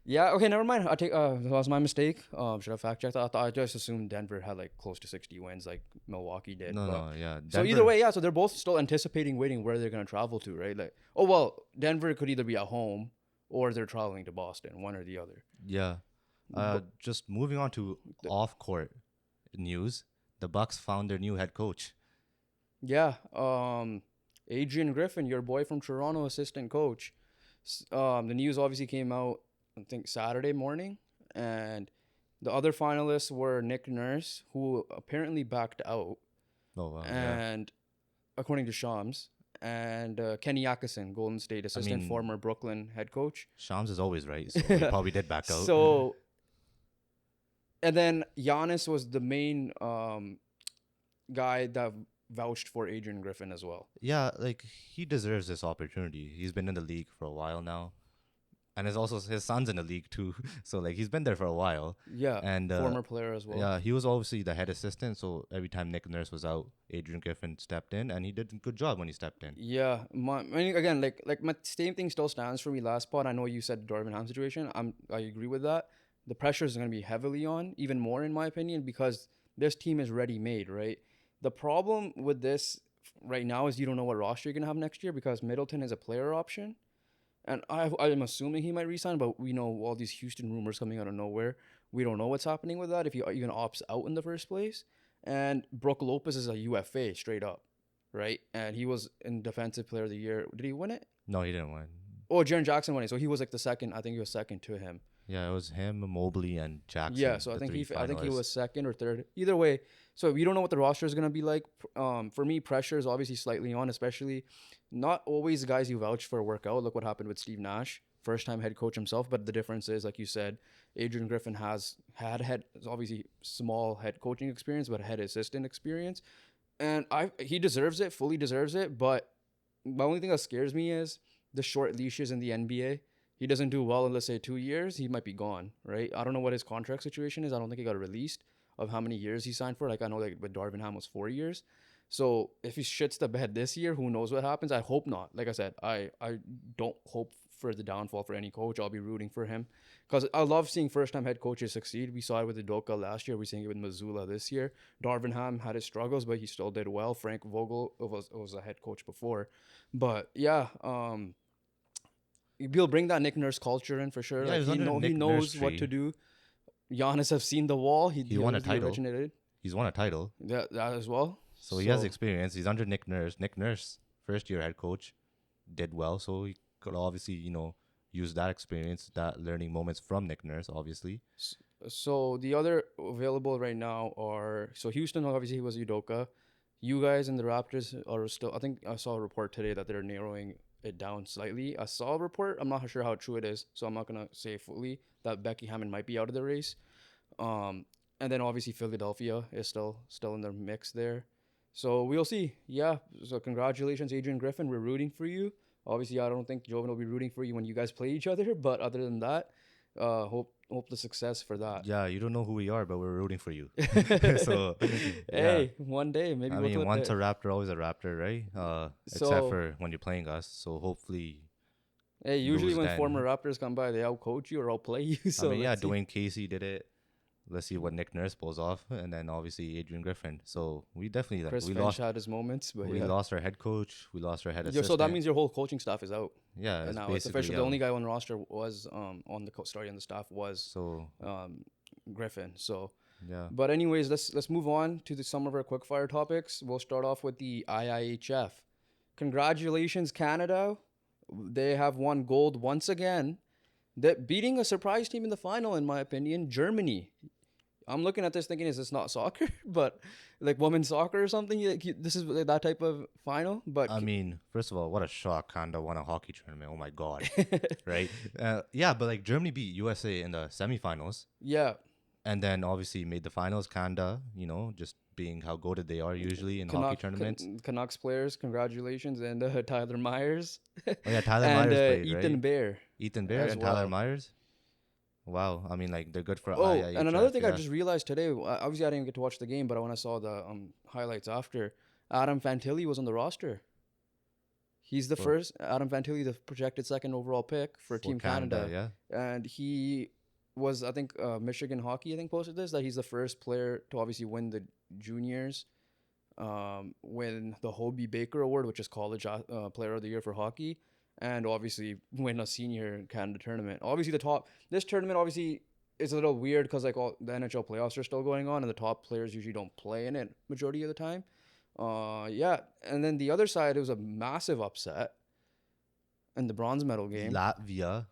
Yeah. Okay. Never mind. I take. That was my mistake. Should I fact check that? I just assumed Denver had like close to 60 wins, like Milwaukee did. No, but- no, yeah. So either way, yeah. So they're both still anticipating waiting where they're gonna travel to, right? Like, oh well, Denver could either be at home or they're traveling to Boston, one or the other. yeah. Just moving on to off-court news. The Bucks found their new head coach. Yeah. Adrian Griffin, your boy from Toronto, assistant coach. The news obviously came out, I think Saturday morning, and the other finalists were Nick Nurse, who apparently backed out, Oh, wow. Yeah. and according to Shams, and Kenny Atkinson, Golden State assistant, mean- former Brooklyn head coach. Shams is always right, so he probably did back out. So, and then Giannis was the main guy that vouched for Adrian Griffin as well. yeah, like he deserves this opportunity. He's been in the league for a while now, and it's also his son's in the league too. So like he's been there for a while. Yeah, And former player as well. yeah, he was obviously the head assistant. So every time Nick Nurse was out, Adrian Griffin stepped in, and he did a good job when he stepped in. Yeah, I mean, again, like my same thing still stands for me. Last part, I know you said Darvin Ham situation. I agree with that. The pressure is going to be heavily on, even more in my opinion, because this team is ready made, right? The problem with this right now is you don't know what roster you're going to have next year because Middleton is a player option. And I'm assuming he might resign, but we know all these Houston rumors coming out of nowhere. We don't know what's happening with that if he even opts out in the first place. And Brook Lopez is a UFA straight up, right? And he was in Defensive Player of the Year. Did he win it? No, he didn't win. Oh, Jaren Jackson won it. So he was like the second. I think he was second to him. Yeah, it was him, Mobley, and Jackson. Yeah, so I the think three I think he finalists. was second or third. Either way, so we don't know what the roster is gonna be like. For me, pressure is obviously slightly on, especially not always the guys you vouch for work out. Look what happened with Steve Nash, first time head coach himself. But the difference is, like you said, Adrian Griffin has had obviously small head coaching experience, but head assistant experience, and he deserves it, fully deserves it. But the only thing that scares me is the short leashes in the NBA. He doesn't do well in, let's say, 2 years, he might be gone, right? I don't know what his contract situation is. I don't think he got released of how many years he signed for. Like, I know like with Darvin Ham was 4 years. So if he shits the bed this year, who knows what happens? I hope not. Like I said, I don't hope for the downfall for any coach. I'll be rooting for him because I love seeing first-time head coaches succeed. We saw it with Udoka last year. We're seeing it with Missoula this year. Darvin Ham had his struggles, but he still did well. Frank Vogel was a head coach before. But yeah, he'll bring that Nick Nurse culture in for sure. Yeah, Like he was under he Nick knows Nurse what to tree. do. Giannis have seen the wall. He won a was the title. originated. He's won a title. That as well. So he has experience. He's under Nick Nurse. Nick Nurse, first year head coach, did well. So he could obviously, use that experience, that learning moments from Nick Nurse, obviously. So the other available right now are Houston. Obviously, he was Udoka. You guys and the Raptors are still. I think I saw a report today that they're narrowing it down slightly. I saw a report. I'm not sure how true it is, so I'm not gonna say fully that Becky Hammond might be out of the race. And then obviously Philadelphia is still in the mix there. So we'll see. Yeah. So congratulations, Adrian Griffin. We're rooting for you. Obviously, I don't think Jovan will be rooting for you when you guys play each other. But other than that, hope the success for that. Yeah, you don't know who we are, but we're rooting for you. So, hey, one day maybe. I mean, once a Raptor, always a Raptor, right? Except for when you're playing us. So hopefully. Hey, usually when former Raptors come by, they outcoach you or outplay you. So I mean, Dwayne Casey did it. Let's see what Nick Nurse pulls off, and then obviously Adrian Griffin. So we definitely Chris Finch had his moments, but we lost our head coach, we lost our head assistant. So that means your whole coaching staff is out. Yeah, and now it's official. The only guy on the roster was on the starting on the staff was Griffin. So yeah. But anyways, let's move on to some of our quickfire topics. We'll start off with the IIHF. Congratulations, Canada! They have won gold once again. That beating a surprise team in the final, in my opinion, Germany. I'm looking at this thinking, is this not soccer? But like women's soccer or something? This is that type of final? But I mean, first of all, what a shock. Canada won a hockey tournament. Oh my God. Right? Yeah, but like Germany beat USA in the semifinals. Yeah. And then obviously made the finals. Canada, just being how goated they are usually in hockey tournaments. Canucks players, congratulations. And Tyler Myers. Oh yeah, Tyler Myers played, Ethan right? Bear. Ethan Bear and Tyler Myers. Wow. I mean, like, they're good for IIHF, and another thing I just realized today, obviously I didn't get to watch the game, but when I saw the highlights after, Adam Fantilli was on the roster. He's the first, Adam Fantilli, the projected second overall pick for Team Canada. Yeah. And he was, I think, Michigan Hockey, I think, posted this, that he's the first player to obviously win the juniors, win the Hobie Baker Award, which is College Player of the Year for hockey, and obviously win a senior Canada tournament. Obviously, this tournament obviously is a little weird because like all the NHL playoffs are still going on, and the top players usually don't play in it majority of the time. Yeah, and then the other side, it was a massive upset in the bronze medal game. Latvia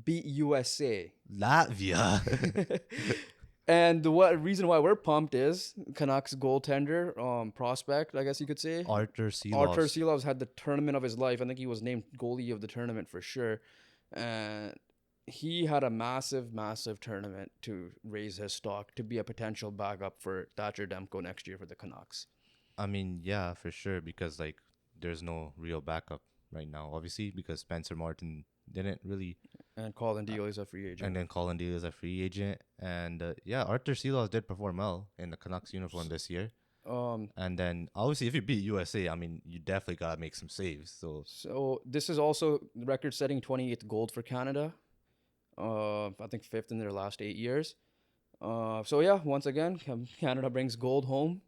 beat USA. Latvia. And the reason why we're pumped is Canucks goaltender, prospect, I guess you could say. Artur Silovs. Artur Silovs had the tournament of his life. I think he was named goalie of the tournament for sure. And he had a massive, massive tournament to raise his stock to be a potential backup for Thatcher Demko next year for the Canucks. I mean, yeah, for sure, because like there's no real backup right now, obviously, because Spencer Martin didn't really. And Colin Deal is a free agent. And then Colin Deal is a free agent. And Artur Silovs did perform well in the Canucks uniform this year. And then obviously if you beat USA, I mean, you definitely got to make some saves. So this is also record-setting 28th gold for Canada. I think 5th in their last 8 years. So yeah, once again, Canada brings gold home.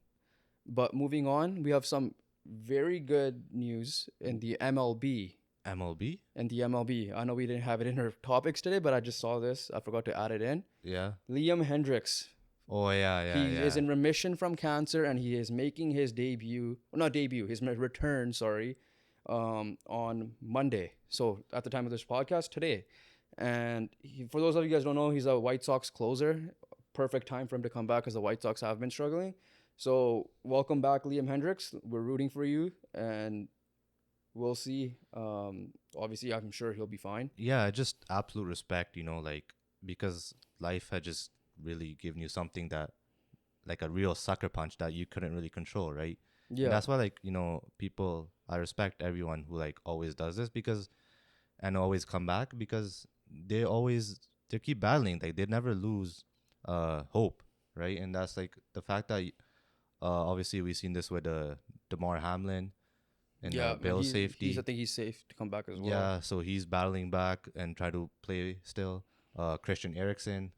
But moving on, we have some very good news in the MLB. MLB? And the MLB. I know we didn't have it in our topics today, but I just saw this. I forgot to add it in. Yeah. Liam Hendriks. Oh, yeah. He is in remission from cancer, and he is making his his return, on Monday. So at the time of this podcast, today. And for those of you guys who don't know, he's a White Sox closer. Perfect time for him to come back because the White Sox have been struggling. So welcome back, Liam Hendriks. We're rooting for you, and we'll see. Obviously, I'm sure he'll be fine. Yeah, just absolute respect, because life had just really given you something that, like a real sucker punch that you couldn't really control, right? Yeah. And that's why, like, people, I respect everyone who like always does this and always come back, because they keep battling. Like, they never lose hope, right? And that's like the fact that obviously we've seen this with DeMar Hamlin and Yeah, and Bill he's I safety. think he's safe to come back as well. Yeah, so he's battling back and try to play still. Christian Eriksen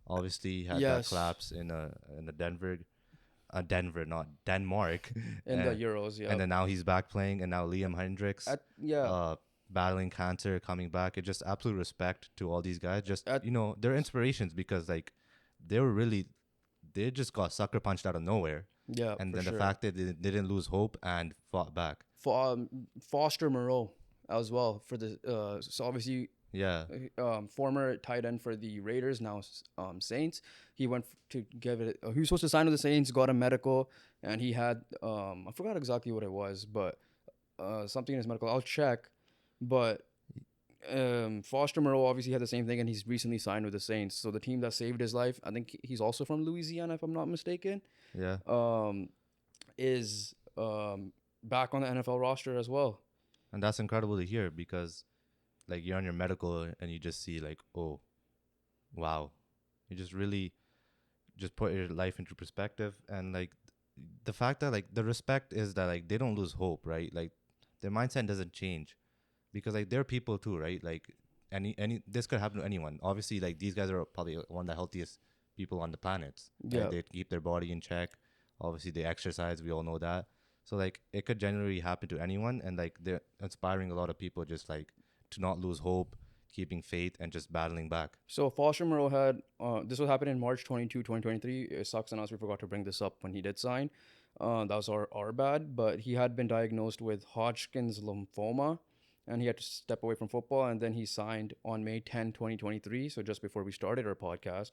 obviously had that Yes, collapse in the Denver, not Denmark, in the Euros. Yeah. and then now he's back playing, and now Liam Hendriks, Yeah. battling cancer, coming back. It just absolute respect to all these guys. Just At they're inspirations, because like they just got sucker punched out of nowhere, Yeah, and for then the sure. fact that they didn't lose hope and fought back. For Foster Moreau as well for the so obviously Yeah, former tight end for the Raiders, now Saints. He went to give it. He was supposed to sign with the Saints, got a medical, and he had I forgot exactly what it was, but something in his medical. I'll check, but Foster Moreau obviously had the same thing, and he's recently signed with the Saints. So the team that saved his life, I think he's also from Louisiana, if I'm not mistaken, yeah. is back on the NFL roster as well. And that's incredible to hear, because like you're on your medical and you just see like, oh, wow. You just really just put your life into perspective. And like the fact that like the respect is that like they don't lose hope, right? Like their mindset doesn't change, because like they're people too, right? Like any this could happen to anyone. Obviously, like these guys are probably one of the healthiest people on the planet. Right? Yeah. They keep their body in check. Obviously, they exercise. We all know that. So like it could generally happen to anyone, and like they're inspiring a lot of people just like to not lose hope, keeping faith, and just battling back. So Foster Moreau had this was happening in March 22, 2023. It sucks on us. We forgot to bring this up when he did sign. That was our bad. But he had been diagnosed with Hodgkin's lymphoma, and he had to step away from football. And then he signed on May 10, 2023. So just before we started our podcast,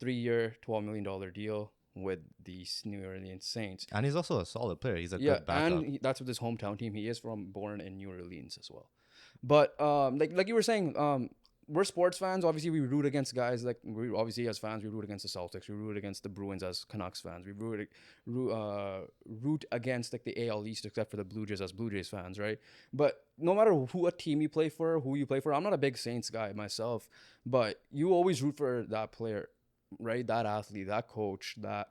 3-year, $12 million deal with the New Orleans Saints. And he's also a solid player. He's a Yeah, good backup. and that's with his hometown team. He is born in New Orleans as well. But like you were saying, we're sports fans. Obviously, we root against guys like we obviously as fans we root against the Celtics. We root against the Bruins as Canucks fans. We root against like the AL East, except for the Blue Jays as Blue Jays fans, right? But no matter who a team you play for, who you play for, I'm not a big Saints guy myself, but you always root for that player, right? That athlete, that coach, that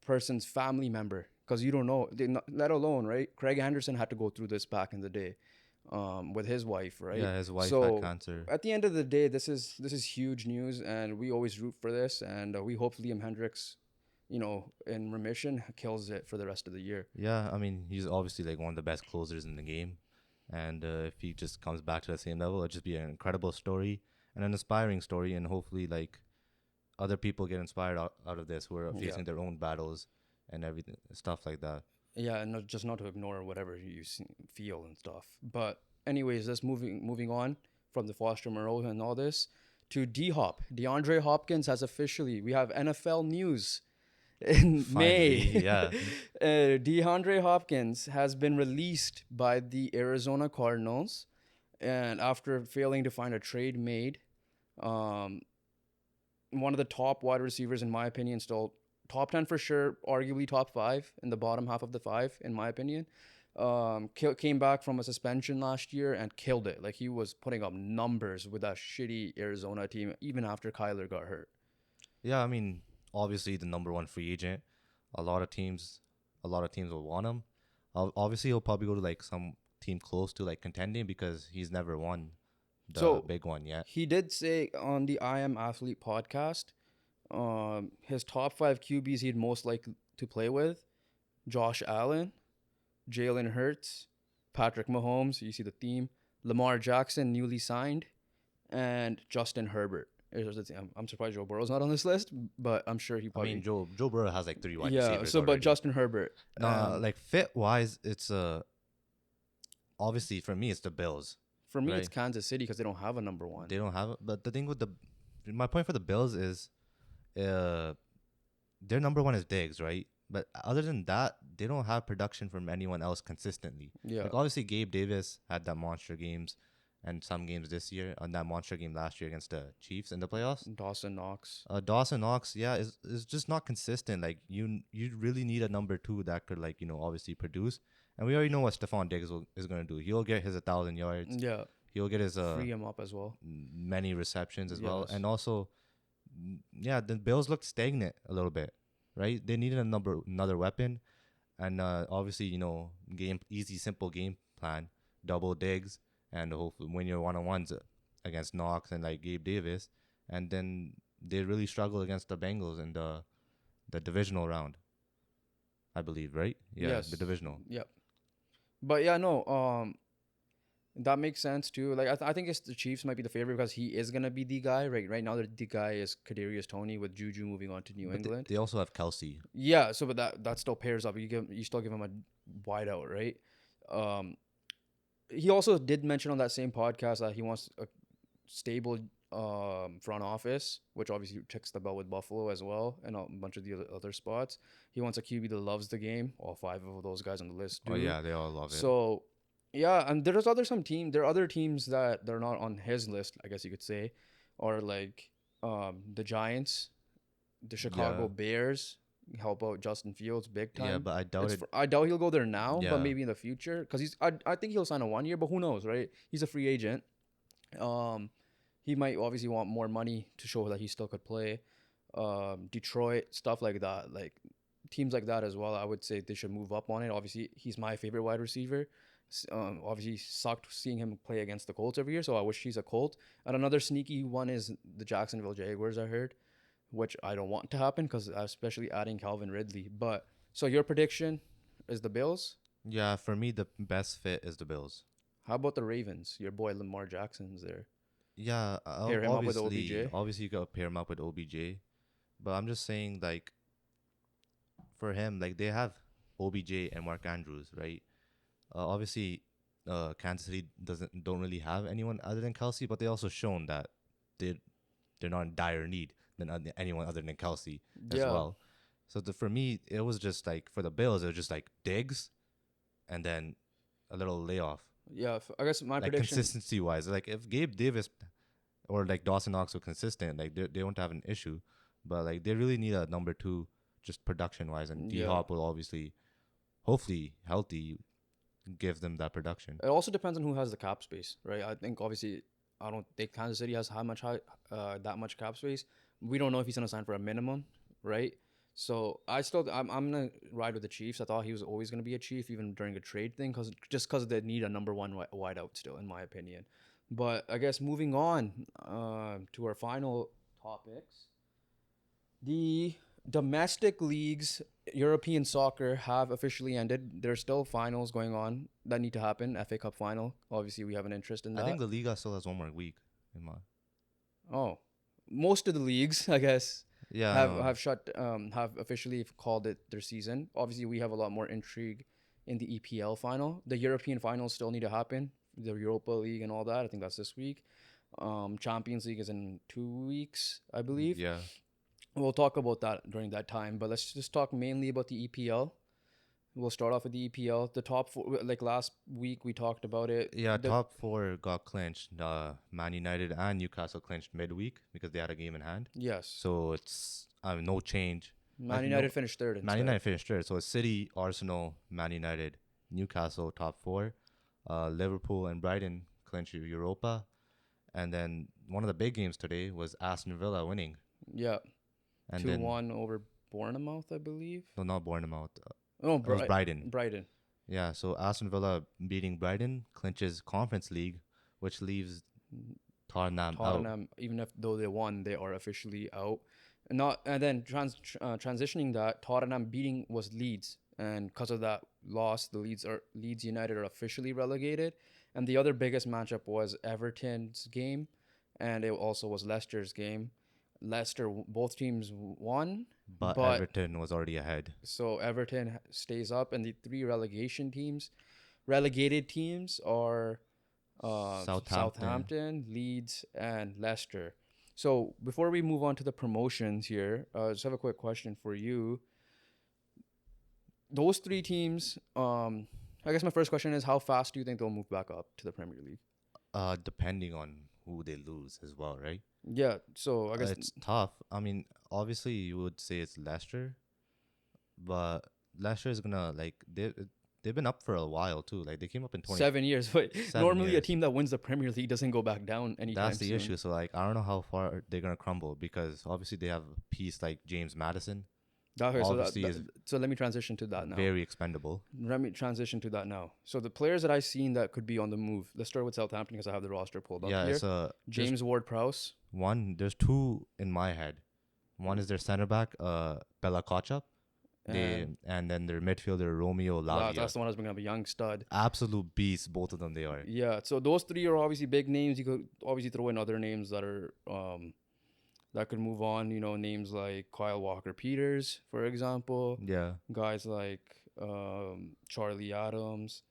person's family member, because you don't know. Let alone, right? Craig Anderson had to go through this back in the day. With his wife, right? Yeah, his wife So had cancer. at the end of the day, this is huge news, and we always root for this, and we hope Liam Hendriks, in remission, kills it for the rest of the year. Yeah, I mean, he's obviously like one of the best closers in the game. And if he just comes back to the same level, it'll just be an incredible story and an inspiring story. And hopefully, like, other people get inspired out of this who are facing their own battles and everything, stuff like that. Yeah, and just not to ignore whatever you feel and stuff. But anyways, let's moving on from the Foster Moreau and all this to D-Hop. DeAndre Hopkins has officially, we have NFL news in Finally, May. yeah. DeAndre Hopkins has been released by the Arizona Cardinals, and after failing to find a trade made, one of the top wide receivers, in my opinion, still top 10 for sure, arguably top 5 in the bottom half of the 5, in my opinion. Came back from a suspension last year and killed it. Like, he was putting up numbers with that shitty Arizona team, even after Kyler got hurt. Yeah, I mean, obviously the number one free agent. A lot of teams will want him. Obviously, he'll probably go to like some team close to like contending, because he's never won the big one yet. He did say on the I Am Athlete podcast, his top 5 QBs he'd most like to play with: Josh Allen, Jalen Hurts, Patrick Mahomes. You see the theme. Lamar Jackson, newly signed, and Justin Herbert. I'm surprised Joe Burrow's not on this list, but I'm sure he probably. I mean, Joe Burrow has like 3 wide yeah. receivers. So, already. but Justin Herbert. Like fit wise, it's obviously for me it's the Bills. For me, it's Kansas City because they don't have a number one. They don't have it. But the thing with my point for the Bills is, their number one is Diggs, right? But other than that, they don't have production from anyone else consistently. Yeah. Like obviously Gabe Davis had that monster games, and some games this year on that monster game last year against the Chiefs in the playoffs. Dawson Knox. Dawson Knox, yeah, is just not consistent. Like you really need a number 2 that could like obviously produce. And we already know what Stephon Diggs is gonna do. He'll get his 1,000 yards. Yeah. He'll get his Free him up as well. many receptions as well. Yes. And also, yeah, the Bills looked stagnant a little bit, right? They needed another weapon, and obviously simple game plan, double Diggs, and hopefully win your 1-on-ones against Knox and like Gabe Davis, and then they really struggle against the Bengals in the divisional round, I believe, right? Yeah, Yes. the divisional. Yep. But yeah, no, that makes sense too. Like I think the Chiefs might be the favorite because he is gonna be the guy. Right now, the guy is Kadarius Toney with Juju moving on to New England. They also have Kelsey. Yeah, so but that still pairs up. You still give him a wide out, right? He also did mention on that same podcast that he wants a stable front office, which obviously ticks the bell with Buffalo as well, and a bunch of the other spots. He wants a QB that loves the game. All 5 of those guys on the list do. Oh yeah, they all love it. So yeah, and there are other teams that they're not on his list, I guess you could say, or like the Giants, the Chicago Bears help out Justin Fields big time. Yeah, but I doubt I doubt he'll go there now, but maybe in the future, because I think he'll sign a 1 year, but who knows, right? He's a free agent. He might obviously want more money to show that he still could play. Detroit, stuff like that, like teams like that as well. I would say they should move up on it. Obviously, he's my favorite wide receiver. Obviously, sucked seeing him play against the Colts every year, so I wish he's a Colt. And another sneaky one is the Jacksonville Jaguars, I heard, which I don't want to happen because especially adding Calvin Ridley. But so your prediction is the Bills? Yeah, for me, the best fit is the Bills. How about the Ravens? Your boy Lamar Jackson's there. Yeah, pair him up with OBJ. Obviously, you gotta pair him up with OBJ, but I'm just saying, like, for him, like they have OBJ and Mark Andrews, right? Obviously, Kansas City don't really have anyone other than Kelsey, but they also shown that they're not in dire need than anyone other than Kelsey as well. So for me, it was just like for the Bills, it was just like Diggs, and then a little layoff. Yeah, I guess my like prediction, consistency wise, like if Gabe Davis or like Dawson Knox were consistent, like they won't have an issue, but like they really need a number 2 just production wise, and D-Hop will obviously, hopefully healthy, give them that production. It also depends on who has the cap space, right? I think obviously I don't think Kansas City has that much cap space. We don't know if he's gonna sign for a minimum, right? So I'm gonna ride with the Chiefs. I thought he was always gonna be a Chief even during a trade thing, because they need a number 1 wideout still, in my opinion. But I guess moving on to our final topics, the domestic leagues, European soccer, have officially ended. There's still finals going on that need to happen. FA Cup final. Obviously, we have an interest in that. I think the Liga still has 1 more week. Most of the leagues, I guess, have have officially called it their season. Obviously, we have a lot more intrigue in the EPL final. The European finals still need to happen. The Europa League and all that. I think that's this week. Champions League is in 2 weeks, I believe. Yeah. We'll talk about that during that time, but let's just talk mainly about the EPL. We'll start off with the EPL. The top 4, like last week we talked about it. Yeah, top 4 got clinched. Man United and Newcastle clinched midweek because they had a game in hand. Yes. So it's no change. Man United finished third. Man United finished third. So it's City, Arsenal, Man United, Newcastle top 4. Liverpool and Brighton clinched Europa. And then one of the big games today was Aston Villa winning. Yeah. And 2-1 over Bournemouth, I believe. No, not Bournemouth. It was Brighton. Brighton. Yeah, so Aston Villa beating Brighton clinches Conference League, which leaves Tottenham out. Even though they won, they are officially out. And then transitioning that, Tottenham beating was Leeds, and because of that loss, the Leeds United are officially relegated. And the other biggest matchup was Everton's game, and it also was Leicester's game. Leicester, both teams won, but Everton was already ahead. So Everton stays up, and the 3 relegated teams are Southampton, Leeds, and Leicester. So before we move on to the promotions here, I just have a quick question for you. Those 3 teams, I guess my first question is, how fast do you think they'll move back up to the Premier League? Depending on who they lose as well, right? Yeah. So I guess It's tough. I mean, obviously you would say it's Leicester, but Leicester is gonna like they've been up for a while too. Like they came up in 7 years. But 27 normally a years. team that wins the Premier League doesn't go back down anytime That's the soon. issue. So like I don't know how far they're gonna crumble because obviously they have a piece like James Madison. Okay, Obviously is so let me transition to that now. very expendable. Let me transition to that now. So the players that I've seen that could be on the move. Let's start with Southampton because I have the roster pulled up Yeah, here. it's a James Ward-Prowse. there's two in my head. One is their center back, Bella Kochap. And then their midfielder Romeo Lavia. That's the one I was bringing up, a young stud. Absolute beasts, both of them they are. Yeah, so those three are obviously big names. You could obviously throw in other names that are that could move on. You know, names like Kyle Walker-Peters, for example. Yeah. Guys like Charlie Adams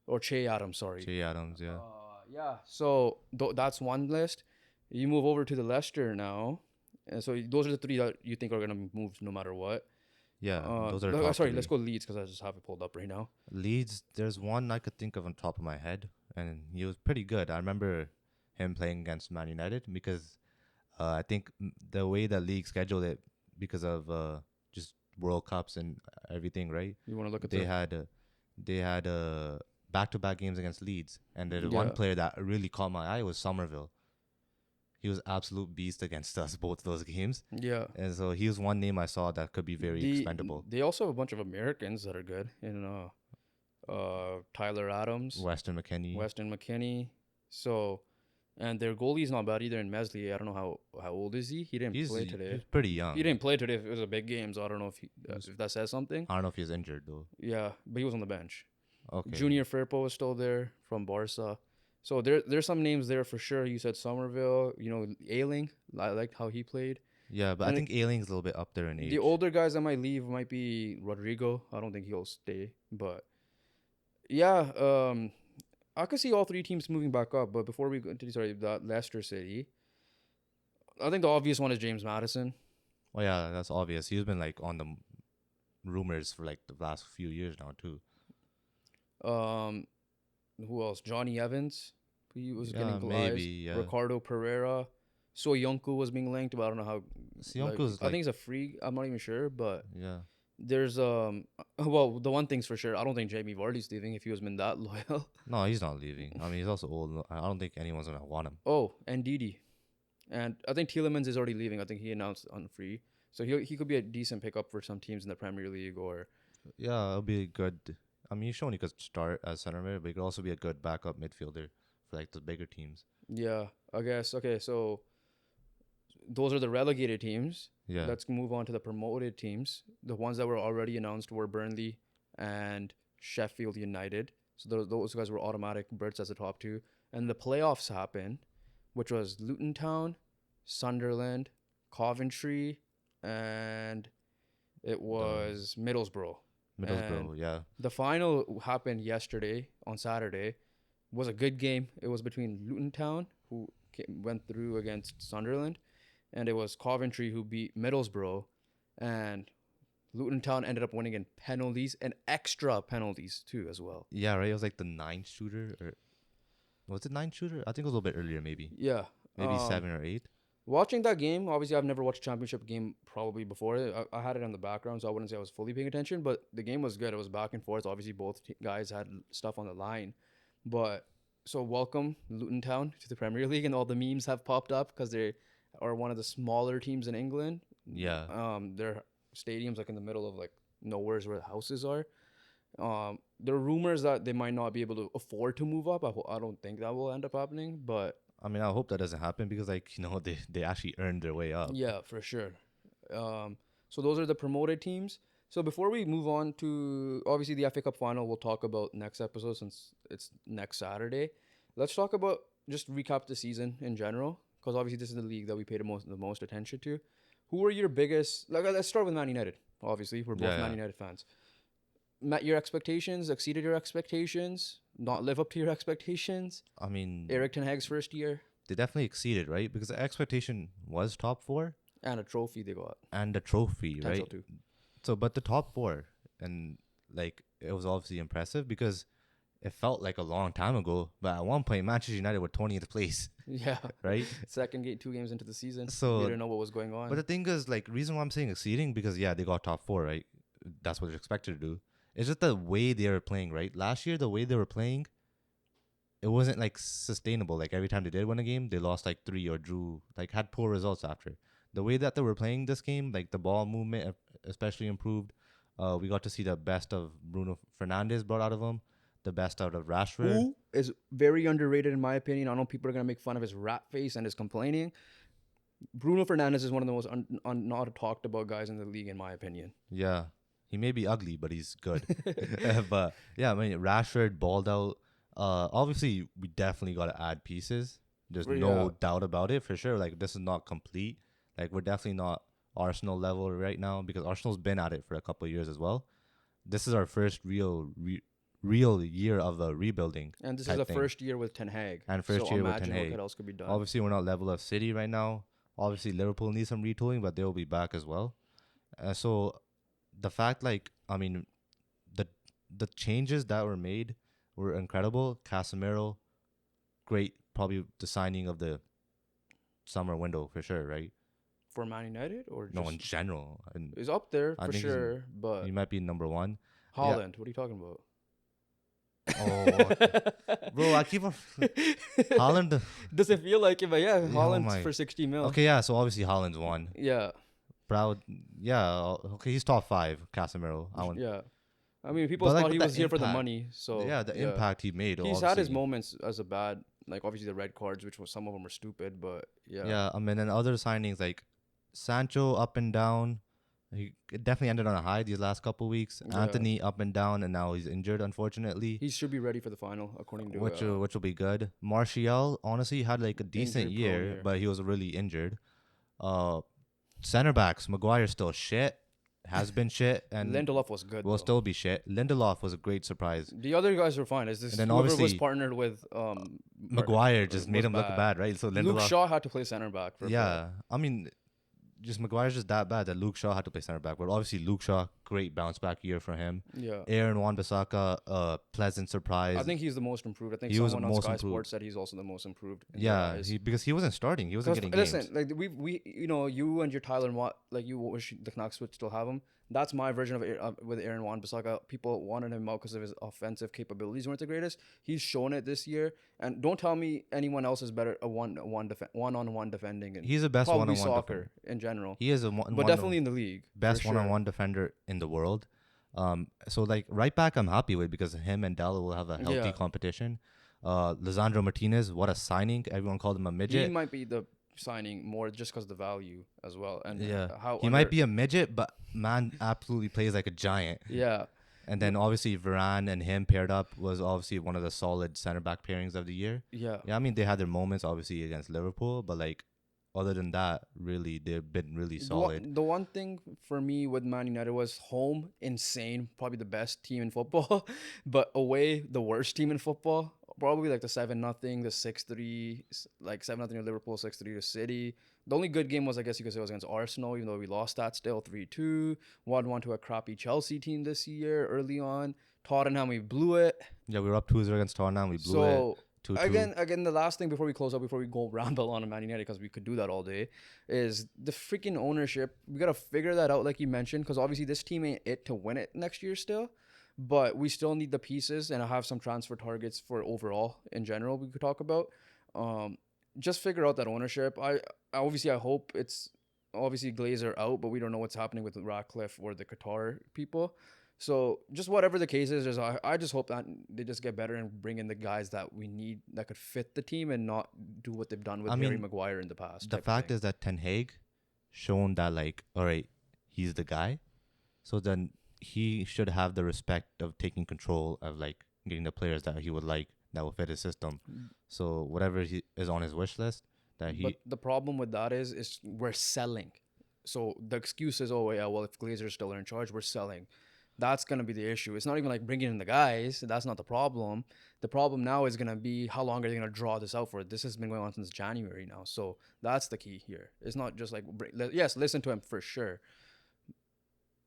or Che Adams, sorry. Che Adams, yeah. Yeah. So that's one list. You move over to the Leicester now, and so those are the three that you think are gonna move no matter what. Yeah, those are top sorry, three. let's go Leeds because I just have it pulled up right now. Leeds, there's one I could think of on top of my head, and he was pretty good. I remember him playing against Man United because I think the way the league scheduled it because of just World Cups and everything, right? You want to look at they had back-to-back games against Leeds, and the one player that really caught my eye was Somerville. He was absolute beast against us both those games. Yeah. And so he was one name I saw that could be very expendable. They also have a bunch of Americans that are good in Tyler Adams, Weston McKennie. So, and their goalie's not bad either in Meslier. I don't know how old is he? He didn't play today. He's pretty young. He didn't play today. It was a big game, so I don't know if that says something. I don't know if he's injured though. Yeah, but he was on the bench. Okay. Junior Firpo is still there from Barca. So there's some names there for sure. You said Somerville, Ailing. I liked how he played. Yeah, but I think Ailing's a little bit up there in age. The older guys that might leave might be Rodrigo. I don't think he'll stay. But yeah, I could see all three teams moving back up. But before we go into that Leicester City, I think the obvious one is James Madison. Oh yeah, that's obvious. He's been like on the rumors for like the last few years now too. Who else? Johnny Evans. He was getting glazed. Maybe, yeah. Ricardo Pereira. Soyuncu was being linked, but I don't know how. Soyuncu's I think he's a free. I'm not even sure, but yeah. There's the one thing's for sure. I don't think Jamie Vardy's leaving if he was been that loyal. No, he's not leaving. I mean, he's also old. I don't think anyone's gonna want him. Oh, and Didi, and I think Tielemans is already leaving. I think he announced on free, so he could be a decent pickup for some teams in the Premier League or. Yeah, it'll be good. I mean, Shoney could start as center mid, but he could also be a good backup midfielder for like the bigger teams. Yeah, I guess. Okay, so those are the relegated teams. Yeah. Let's move on to the promoted teams. The ones that were already announced were Burnley and Sheffield United. So those guys were automatic berths as the top two. And the playoffs happened, which was Luton Town, Sunderland, Coventry, and it was Middlesbrough. Middlesbrough, yeah. The final happened yesterday on Saturday. It was a good game. It was between Luton Town, who went through against Sunderland, and it was Coventry who beat Middlesbrough, and Luton Town ended up winning in penalties and extra penalties too as well. Yeah, right. It was like the 9 shooter, or was it 9 shooter? I think it was a little bit earlier, maybe. Yeah, maybe 7 or 8. Watching that game, obviously I've never watched a championship game probably before. I had it in the background, so I wouldn't say I was fully paying attention, but the game was good. It was back and forth. Obviously both guys had stuff on the line, but so welcome Luton Town to the Premier League, and all the memes have popped up because they are one of the smaller teams in England. Yeah. Their stadium's like in the middle of like nowhere's where the houses are. There are rumors that they might not be able to afford to move up. I don't think that will end up happening, but I mean, I hope that doesn't happen because, like, they actually earned their way up. Yeah, for sure. So those are the promoted teams. So before we move on to, obviously, the FA Cup final, we'll talk about next episode since it's next Saturday. Let's talk about, just recap the season in general, because obviously this is the league that we pay the most attention to. Who are your biggest, let's start with Man United, obviously. We're both Man United fans. Met your expectations, exceeded your expectations, not live up to your expectations? I mean, Erik ten Hag's first year. They definitely exceeded, right? Because the expectation was top 4. And a trophy they got. And a trophy, Potential right? Too. So, but the top 4, and like, it was obviously impressive because it felt like a long time ago. But at one point, Manchester United were 20th place, Yeah. right? Second game, 2 games into the season. So we didn't know what was going on. But the thing is, like, reason why I'm saying exceeding, because yeah, they got top 4, right? That's what they're expected to do. It's just the way they were playing, right? Last year, the way they were playing, it wasn't like sustainable. Like every time they did win a game, they lost like 3 or drew, like had poor results after. The way that they were playing this game, like the ball movement especially improved. We got to see the best of Bruno Fernandes brought out of him, the best out of Rashford. Who is very underrated in my opinion. I know people are gonna make fun of his rat face and his complaining. Bruno Fernandes is one of the most not talked about guys in the league, in my opinion. Yeah, he may be ugly, but he's good. But yeah, I mean, Rashford balled out. Obviously, we definitely got to add pieces. There's no doubt about it for sure. Like, this is not complete. Like, we're definitely not Arsenal level right now, because Arsenal's been at it for a couple of years as well. This is our first real year of rebuilding. And this is the first year with Ten Hag. And first year with Ten Hag. What else could be done. Obviously, we're not level of City right now. Obviously, Liverpool needs some retooling, but they'll be back as well. So the fact, like, I mean, the changes that were made were incredible. Casemiro, great. Probably the signing of the summer window for sure, right? For Man United or just no, in general. And he's up there for sure, but he might be number 1. Haaland, what are you talking about? Oh, bro, I keep on Haaland. Doesn't feel like it, but yeah, Oh Haaland's my. for 60 mil. Okay, yeah. So obviously Haaland's 1. Yeah, Proud. Yeah. Okay, he's top 5. Casemiro. yeah. I mean, people But, like, thought he with was the here for the impact- money. So yeah, the impact he made. he's had his obviously. moments as a bad, like obviously the red cards, which was some of them were stupid, but yeah. Yeah, I mean, and other signings like Sancho up and down. He definitely ended on a high these last couple weeks. Yeah. Anthony up and down, and now he's injured, unfortunately. He should be ready for the final, according to Which will be good. Martial, honestly, had like a decent Injury prone year, year. but he was really injured. Center backs, Maguire's still shit. Has been shit, and Lindelof was good. will though. still be shit. Lindelof was a great surprise. The other guys were fine. Is this And then whoever was obviously partnered with Maguire just made was him look bad, right? So Lindelof, Luke Shaw had to play center back. For yeah, I mean, just Maguire's just that bad that Luke Shaw had to play center back. But obviously Luke Shaw, great bounce back year for him. Yeah. Aaron Wan-Bissaka, pleasant surprise. I think he's the most improved. I think He was someone on most Sky improved. Sports said he's also the most improved. Yeah, because he wasn't starting. He wasn't getting games. Listen, like we you know, you and your Tyler Watt, like you wish the Canucks would still have him. That's my version of it with Aaron Wan-Bissaka. People wanted him out because of his offensive capabilities weren't the greatest. He's shown it this year, and don't tell me anyone else is better at one-on-one defending. And He's the best probably one-on-one soccer defender. in general. He is But definitely in the league. best for sure. one-on-one defender in the world. So like right back, I'm happy with, because him and Dalla will have a healthy competition. Lisandro Martinez, what a signing! Everyone called him a midget. He might be the signing more just because of the value as well, and He might be a midget, but man absolutely plays like a giant. Yeah. And then obviously Varane and him paired up was obviously one of the solid center back pairings of the year. Yeah. Yeah, I mean they had their moments obviously against Liverpool, but like other than that, really they've been really solid. The one thing for me with Man United was home, insane, probably the best team in football, but away, the worst team in football. Probably like the 7-0, the 6-3, like 7-0 to Liverpool, 6-3 to City. The only good game was, I guess you could say, was against Arsenal, even though we lost that still 3-2. 1-1 to a crappy Chelsea team this year early on. Tottenham, we blew it. Yeah, we were up 2-0 against Tottenham. We blew it. 2-2. Again, the last thing before we close up, before we go ramble on Man United, because we could do that all day, is the freaking ownership. We got to figure that out, like you mentioned, because obviously this team ain't it to win it next year still. But we still need the pieces, and I have some transfer targets for overall in general we could talk about. Just figure out that ownership. I hope it's obviously Glazer out, but we don't know what's happening with Ratcliffe or the Qatar people. So just whatever the case is, I just hope that they just get better and bring in the guys that we need that could fit the team and not do what they've done with Harry Maguire in the past. The fact is that Ten Hag shown that, like, all right, he's the guy. So then he should have the respect of taking control of like getting the players that he would like that will fit his system. So whatever he is on his wish list, that he. But the problem with that is we're selling. So the excuse is, oh yeah, well if Glazer's still in charge, we're selling. That's gonna be the issue. It's not even like bringing in the guys. That's not the problem. The problem now is gonna be how long are they gonna draw this out for? This has been going on since January now. So that's the key here. It's not just like yes, listen to him for sure.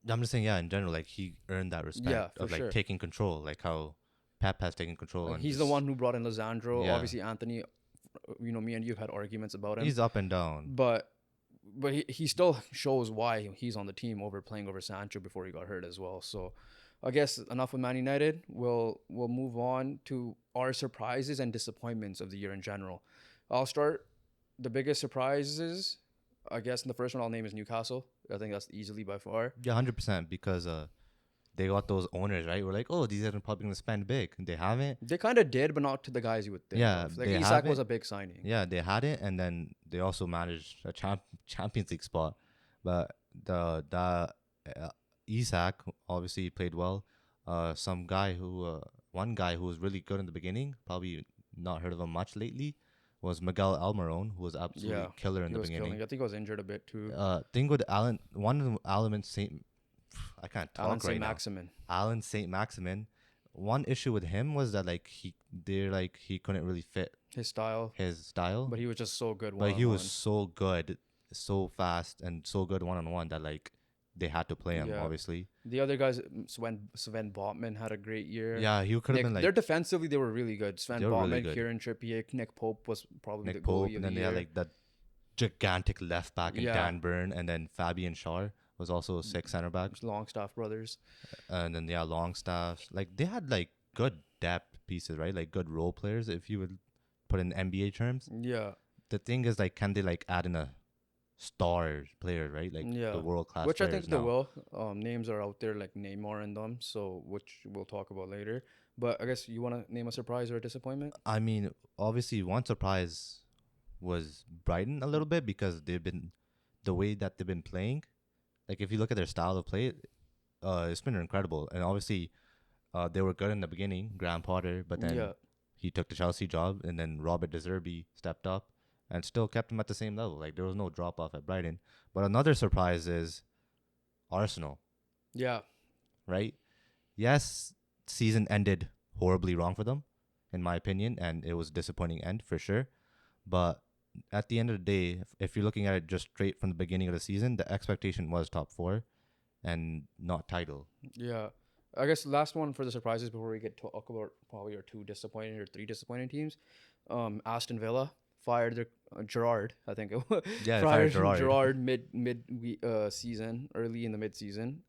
I'm just saying, yeah, in general, like he earned that respect of like taking control, like how Pep has taken control. And he's the one who brought in Lisandro. Yeah. Obviously, Anthony, me and you have had arguments about him. He's up and down. But he still shows why he's on the team playing over Sancho before he got hurt as well. So I guess enough with Man United. We'll move on to our surprises and disappointments of the year in general. I'll start. The biggest surprises, I guess, in the first one I'll name is Newcastle. I think that's easily by far. Yeah, 100%, because they got those owners, right? We're like, oh, these are probably going to spend big. They haven't. They kind of did, but not to the guys you would think. Yeah, of. Like they Isak was haven't. a big signing. Yeah, they had it, and then they also managed a Champions League spot. But Isak obviously played well. One guy who was really good in the beginning, probably not heard of him much lately, was Miguel Almiron, who was absolutely killer in the beginning. Killing. I think he was injured a bit too. Thing with I can't talk Alan right now. Saint-Maximin. Alan Saint-Maximin. One issue with him was that he couldn't really fit His style. But he was just so good. But he was so good, so fast, and so good one-on-one that they had to play him, obviously. The other guys, Sven Botman had a great year. Yeah, he could have been they're defensively, they were really good. Sven Botman, really good. Kieran Trippier, Nick Pope was probably Nick the Pope, goalie of and the then year. they had that gigantic left back in Dan Burn, and then Fabian Schär was also a sick center back. Longstaff brothers. And then Longstaff. They had good depth pieces, right? Good role players, if you would put in NBA terms. Yeah. The thing is, can they add in a star player, right? The world class. Which I think they will. Names are out there like Neymar and them, which we'll talk about later. But I guess you want to name a surprise or a disappointment? I mean, obviously, one surprise was Brighton a little bit, because the way that they've been playing. If you look at their style of play, it's been incredible. And obviously, they were good in the beginning, Graham Potter, but then he took the Chelsea job, and then Robert De Zerbi stepped up and still kept him at the same level. There was no drop off at Brighton. But another surprise is Arsenal. Yeah. Right? Yes, season ended horribly wrong for them, in my opinion, and it was a disappointing end for sure. But at the end of the day, if you're looking at it just straight from the beginning of the season, the expectation was top 4 and not title. Yeah. I guess last one for the surprises before we get to talk about probably our 3 disappointing teams. Aston Villa fired their Gerrard, I think it was. Yeah, fired Gerrard season, early in the mid season.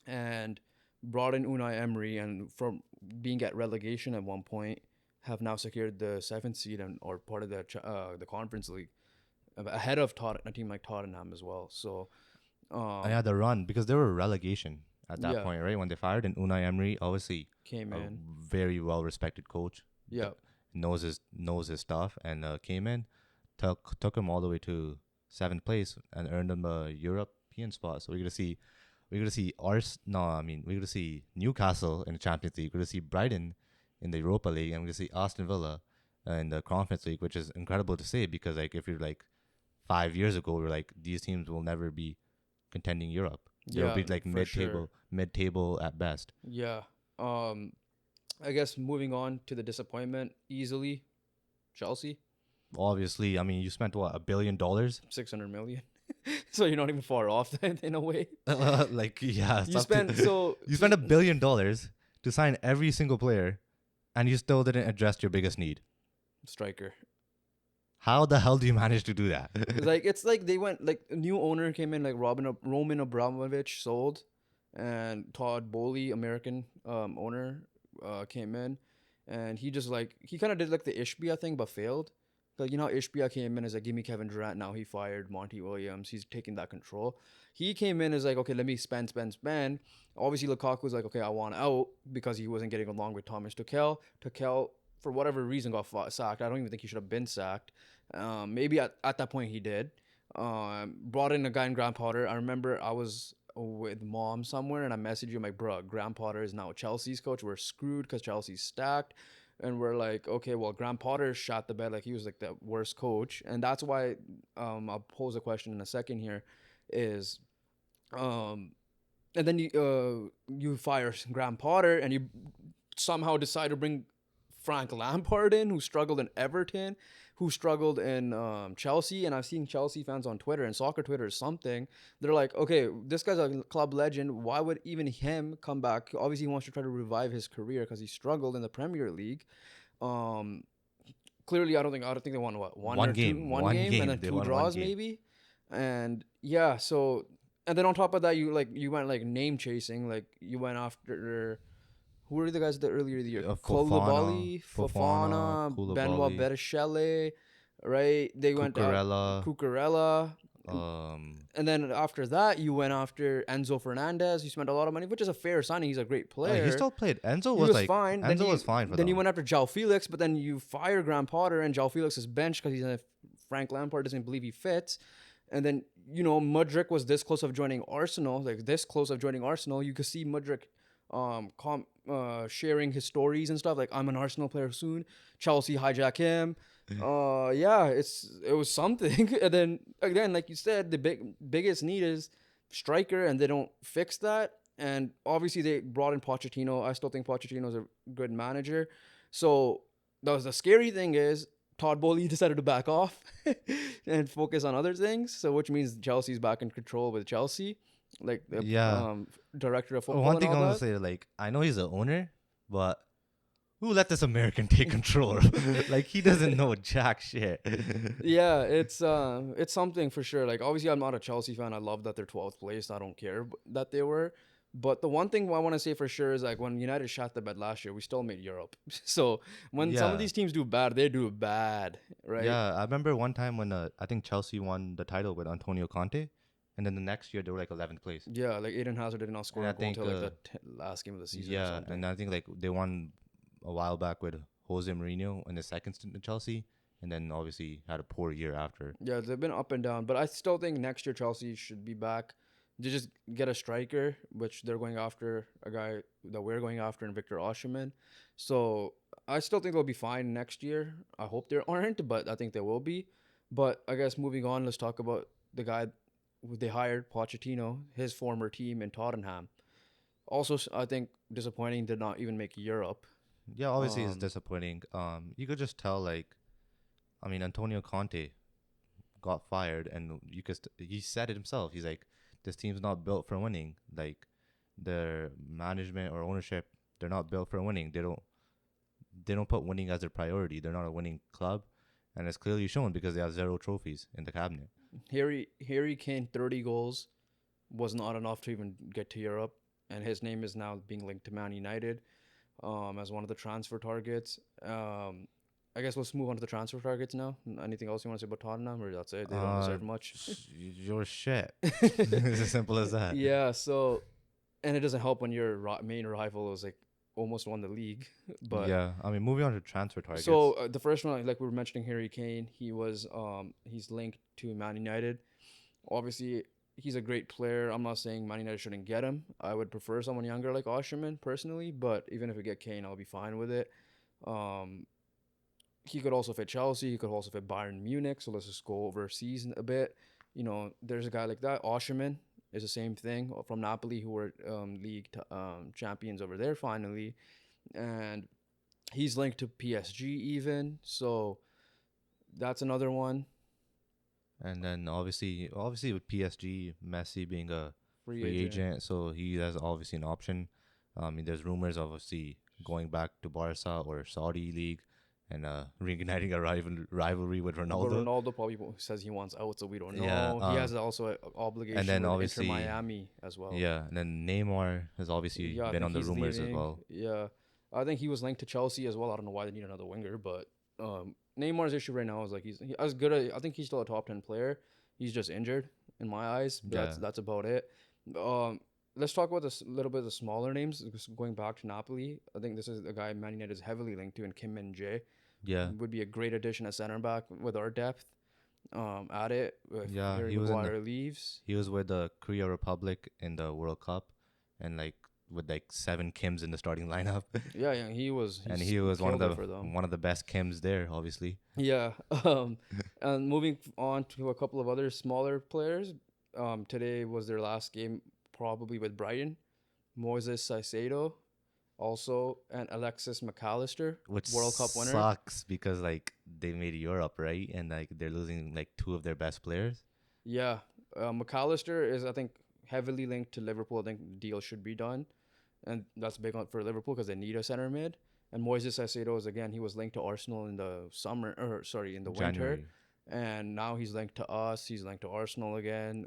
And brought in Unai Emery, and from being at relegation at one point, have now secured the 7th seed or part of the Conference League, ahead of a team like Tottenham as well. So, the run, because they were relegation at that point, right? When they fired, and Unai Emery obviously came in, very well respected coach. Yeah, knows his stuff, and came in, took him all the way to 7th place and earned him a European spot. So we're gonna see Newcastle in the Champions League. We're gonna see Brighton in the Europa League, and we're gonna see Aston Villa in the Conference League, which is incredible to say, because if you're 5 years ago, we're these teams will never be contending Europe. They'll be mid-table at best. Yeah. I guess moving on to the disappointment, easily, Chelsea. Obviously, I mean, you spent what, $1 billion? 600 million. So you're not even far off in a way. You spent $1 billion to sign every single player, and you still didn't address your biggest need. Striker. How the hell do you manage to do that? It's they went a new owner came in, Roman Abramovich sold, and Todd Bowley, American owner, came in, and he just he kind of did the Ishbia thing but failed. Ishbia came in as give me Kevin Durant. Now he fired Monty Williams. He's taking that control. He came in as okay, let me spend. Obviously Lukaku was okay, I want out, because he wasn't getting along with Thomas Tuchel. Tuchel, for whatever reason, got sacked. I don't even think he should have been sacked. Maybe at that point he did. Brought in a guy in Graham Potter. I remember I was with mom somewhere, and I messaged you, I'm bro, Graham Potter is now Chelsea's coach. We're screwed because Chelsea's stacked. And we're okay, well, Graham Potter shot the bed he was the worst coach. And that's why I'll pose a question in a second here is, and then you fire Graham Potter, and you somehow decide to bring Frank Lampard in, who struggled in Everton, who struggled in Chelsea, and I've seen Chelsea fans on Twitter and soccer Twitter or something. They're like, okay, this guy's a club legend. Why would even him come back? Obviously, he wants to try to revive his career because he struggled in the Premier League. Um, Clearly, I don't think they won one game, and then They two won one draws game. maybe, and yeah. So, and then on top of that, you went like name chasing, like you went after. Who were the guys that earlier in the year? Fofana, Benoit Koulibaly, Bereshele, right? They went Cucurella, Cucurella. um, And then after that, you went after Enzo Fernandez. You spent a lot of money, which is a fair signing. He's a great player. he still played. Enzo He was fine. Enzo was fine for them. Then you went after João Felix, but then you fire Graham Potter, and João Felix is benched because Frank Lampard doesn't believe he fits. And then, Mudryk was this close of joining Arsenal. You could see Mudryk sharing his stories and stuff. Like, I'm an Arsenal player soon. Chelsea hijack him. Yeah, it was something. And then, again, like you said, the biggest need is striker, and they don't fix that. And obviously, they brought in Pochettino. I still think Pochettino's a good manager. So, the scary thing is, Todd Bowley decided to back off and focus on other things. So, which means Chelsea's back in control with Chelsea, like the director of football. One thing and all I that. want to say, like, I know he's the owner, but who let this American take control? Like, he doesn't know jack shit. Yeah, it's something for sure. Like, obviously, I'm not a Chelsea fan. I love that they're 12th place. I don't care that they were. But the one thing I want to say for sure is, like, when United shot the bed last year, we still made Europe. So when some of these teams do bad, they do bad, right? Yeah, I remember one time when I think Chelsea won the title with Antonio Conte, and then the next year they were like 11th place. Yeah, like Eden Hazard did not score a goal until like the last game of the season. Yeah, or something. and I think like they won a while back with Jose Mourinho in the second stint in Chelsea, and then obviously had a poor year after. Yeah, they've been up and down, but I still think next year Chelsea should be back. They just get a striker, which they're going after, a guy that we're going after in Victor Osimhen. So I still think they'll be fine next year. I hope they aren't, but I think they will be. But I guess moving on, let's talk about the guy they hired, Pochettino, his former team in Tottenham. Also, I think disappointing, did not even make Europe. Yeah, obviously it's disappointing. You could just tell, like, I mean, Antonio Conte got fired, and he said it himself. He's like, this team's not built for winning. Like, their management or ownership, they're not built for winning. They don't put winning as their priority. They're not a winning club, and it's clearly shown because they have 0 trophies in the cabinet. Harry Kane, 30 goals was not enough to even get to Europe, and his name is now being linked to Man United as one of the transfer targets. I guess let's move on to the transfer targets now. Anything else you want to say about Tottenham, or that's it? They don't deserve much. Your shit. It's as simple as that. Yeah. So, and it doesn't help when your main rival is like almost won the league. But yeah, I mean, moving on to transfer targets. So the first one, like we were mentioning, Harry Kane, he's linked to Man United. Obviously, he's a great player. I'm not saying Man United shouldn't get him. I would prefer someone younger like Osimhen personally, but even if we get Kane, I'll be fine with it. He could also fit Chelsea. He could also fit Bayern Munich. So let's just go overseas a bit. There's a guy like that. Osimhen is the same thing from Napoli, who were league champions over there finally. And he's linked to PSG even. So that's another one. And then obviously with PSG, Messi being a free agent, so he has obviously an option. I mean, there's rumors obviously going back to Barca or Saudi League and reigniting a rivalry with Ronaldo. But Ronaldo probably says he wants out, so we don't know. Yeah, he has also an obligation and then with obviously Inter Miami as well. Yeah, and then Neymar has obviously been on the rumors as well. Yeah, I think he was linked to Chelsea as well. I don't know why they need another winger, but Neymar's issue right now is like he's as good as, I think he's still a top 10 player. He's just injured in my eyes. But that's about it. Let's talk about this little bit of the smaller names. Going back to Napoli, I think this is a guy Man United is heavily linked to, in Kim Min-jae. Yeah, would be a great addition at center back with our depth. At it. Yeah, Harry Maguire leaves. He was with the Korea Republic in the World Cup, and like with like 7 Kims in the starting lineup. Yeah, he was. And he was one of the best Kims there, obviously. Yeah. And moving on to a couple of other smaller players. Today was their last game, probably with Brighton. Moises Caicedo, also, and Alexis McAllister, which World Cup winner. Sucks because like they made Europe, right? And like they're losing like two of their best players. Yeah, McAllister is, I think, heavily linked to Liverpool. I think the deal should be done, and that's big on for Liverpool because they need a center mid. And Moises Caicedo is, again, he was linked to Arsenal in the summer, or sorry, in the winter, January. and now he's linked to us. He's linked to Arsenal again,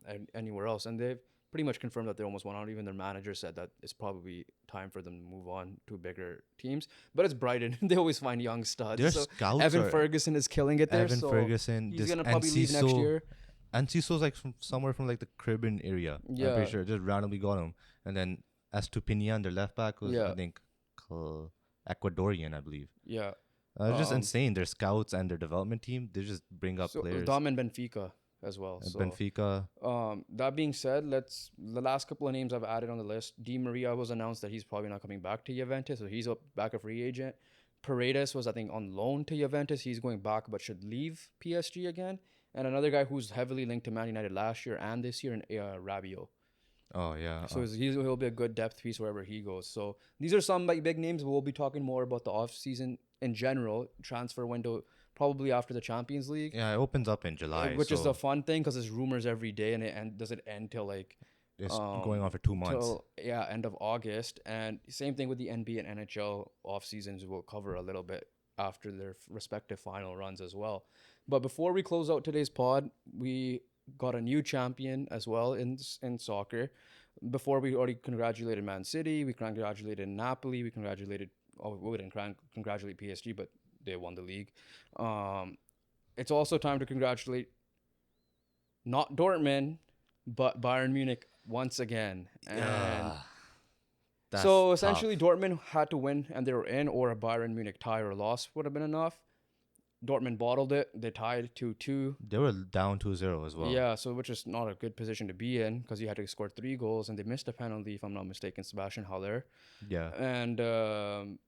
and anywhere else. And they've pretty much confirmed that they almost went out. Even their manager said that it's probably time for them to move on to bigger teams. But it's Brighton; they always find young studs. Their So scouts Evan are Ferguson is killing it there. Evan so Ferguson. he's gonna probably leave next year. And Ciso's like from somewhere from like the Caribbean area. Yeah. I'm pretty sure. Just randomly got him. And then Estupinian, their left back, was Yeah. I think Ecuadorian, I believe. Yeah. It's just insane. Their scouts and their development team, they just bring up So players. Dom and Benfica as well. And So Benfica. that being said, the last couple of names I've added on the list. Di Maria was announced that he's probably not coming back to Juventus, so he's back a free agent. Paredes was, I think, on loan to Juventus. He's going back but should leave PSG again. And another guy who's heavily linked to Man United last year and this year, Rabiot. Oh yeah. So he'll be a good depth piece wherever he goes. So these are some like big names. We'll be talking more about the off season in general, transfer window probably after the Champions League. Yeah, it opens up in July, which is so the fun thing because there's rumors every day, and it doesn't end till like it's going on for 2 months. till end of August. And same thing with the NBA and NHL off seasons. We'll cover a little bit after their respective final runs as well. But before we close out today's pod, we got a new champion as well in soccer. Before, we already congratulated Man City, we congratulated Napoli, we didn't congratulate PSG, but they won the league. It's also time to congratulate not Dortmund, but Bayern Munich once again. And so essentially Dortmund had to win and they were in, or a Bayern Munich tie or loss would have been enough. Dortmund bottled it. They tied 2-2. They were down 2-0 as well. Yeah, so which is not a good position to be in because you had to score 3 goals and they missed a penalty, if I'm not mistaken, Sebastian Haller. Yeah. And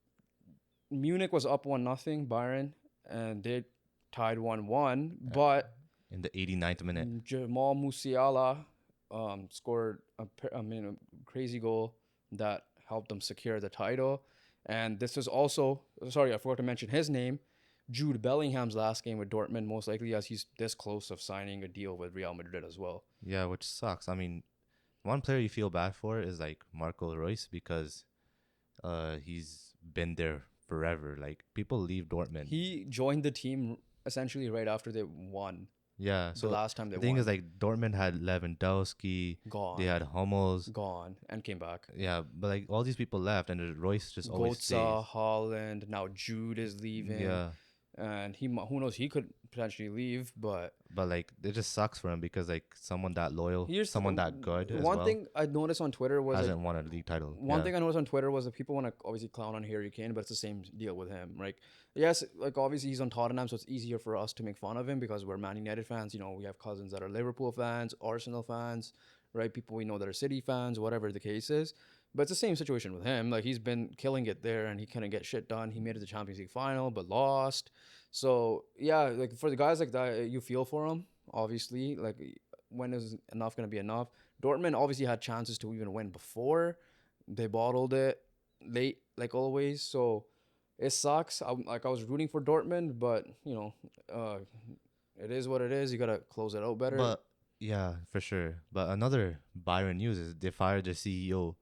Munich was up 1-0, Bayern, and they tied 1-1. But in the 89th minute, Jamal Musiala scored a crazy goal that helped them secure the title. And this is also, sorry, I forgot to mention his name, Jude Bellingham's last game with Dortmund, most likely, as he's this close of signing a deal with Real Madrid as well. Yeah, which sucks. I mean, one player you feel bad for is like Marco Reus because he's been there forever. Like, people leave Dortmund. He joined the team essentially right after they won. Yeah, so the last time they won. The thing is, like, Dortmund had Lewandowski, gone. They had Hummels, gone, and came back. Yeah, but like all these people left, and Reus just always stays. Holland, now Jude is leaving. Yeah. And who knows, he could potentially leave, but like it just sucks for him because like someone that loyal, someone that good. One thing I noticed on Twitter was hasn't won a league title. One thing I noticed on Twitter was that people want to obviously clown on Harry Kane, but it's the same deal with him. Like, yes, like obviously he's on Tottenham, so it's easier for us to make fun of him because we're Man United fans. You know, we have cousins that are Liverpool fans, Arsenal fans, right? People we know that are City fans, whatever the case is. But it's the same situation with him. Like, he's been killing it there, and he couldn't get shit done. He made it to the Champions League final, but lost. So, yeah, like, for the guys like that, you feel for them, obviously. Like, when is enough going to be enough? Dortmund obviously had chances to even win before. They bottled it late, like always. So, it sucks. I was rooting for Dortmund, but, you know, it is what it is. You got to close it out better. But, yeah, for sure. But another Bayern news is they fired their CEO,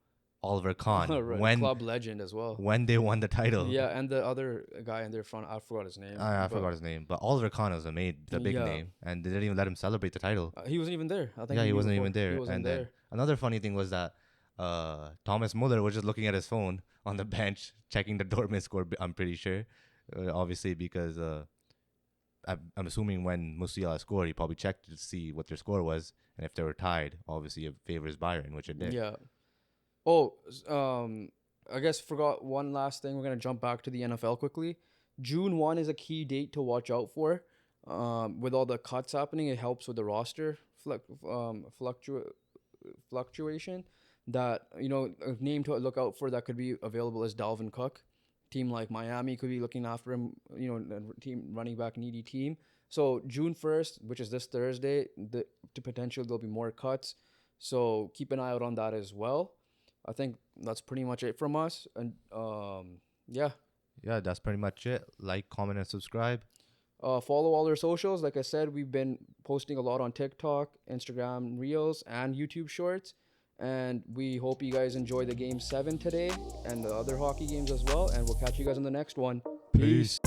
Oliver Kahn, right. Club legend as well. When they won the title. Yeah, and the other guy in their front, I forgot his name. I forgot his name. But Oliver Kahn was the big name. And they didn't even let him celebrate the title. He wasn't even there. I think. Yeah, he wasn't even there. He wasn't there. Then another funny thing was that Thomas Muller was just looking at his phone on the bench, checking the Dortmund score, I'm pretty sure. Obviously, because I'm assuming when Musiala scored, he probably checked to see what their score was. And if they were tied, obviously it favors Bayern, which it did. Yeah. Oh, I guess forgot one last thing. We're going to jump back to the NFL quickly. June 1 is a key date to watch out for. With all the cuts happening, it helps with the roster fluctuation. That, you know, a name to look out for that could be available is Dalvin Cook. Team like Miami could be looking after him, you know, team running back needy team. So June 1st, which is this Thursday, to potentially there'll be more cuts. So keep an eye out on that as well. I think that's pretty much it from us. And yeah. Yeah, that's pretty much it. Like, comment, and subscribe. Follow all our socials. Like I said, we've been posting a lot on TikTok, Instagram Reels, and YouTube Shorts. And we hope you guys enjoy the Game 7 today and the other hockey games as well. And we'll catch you guys in the next one. Peace.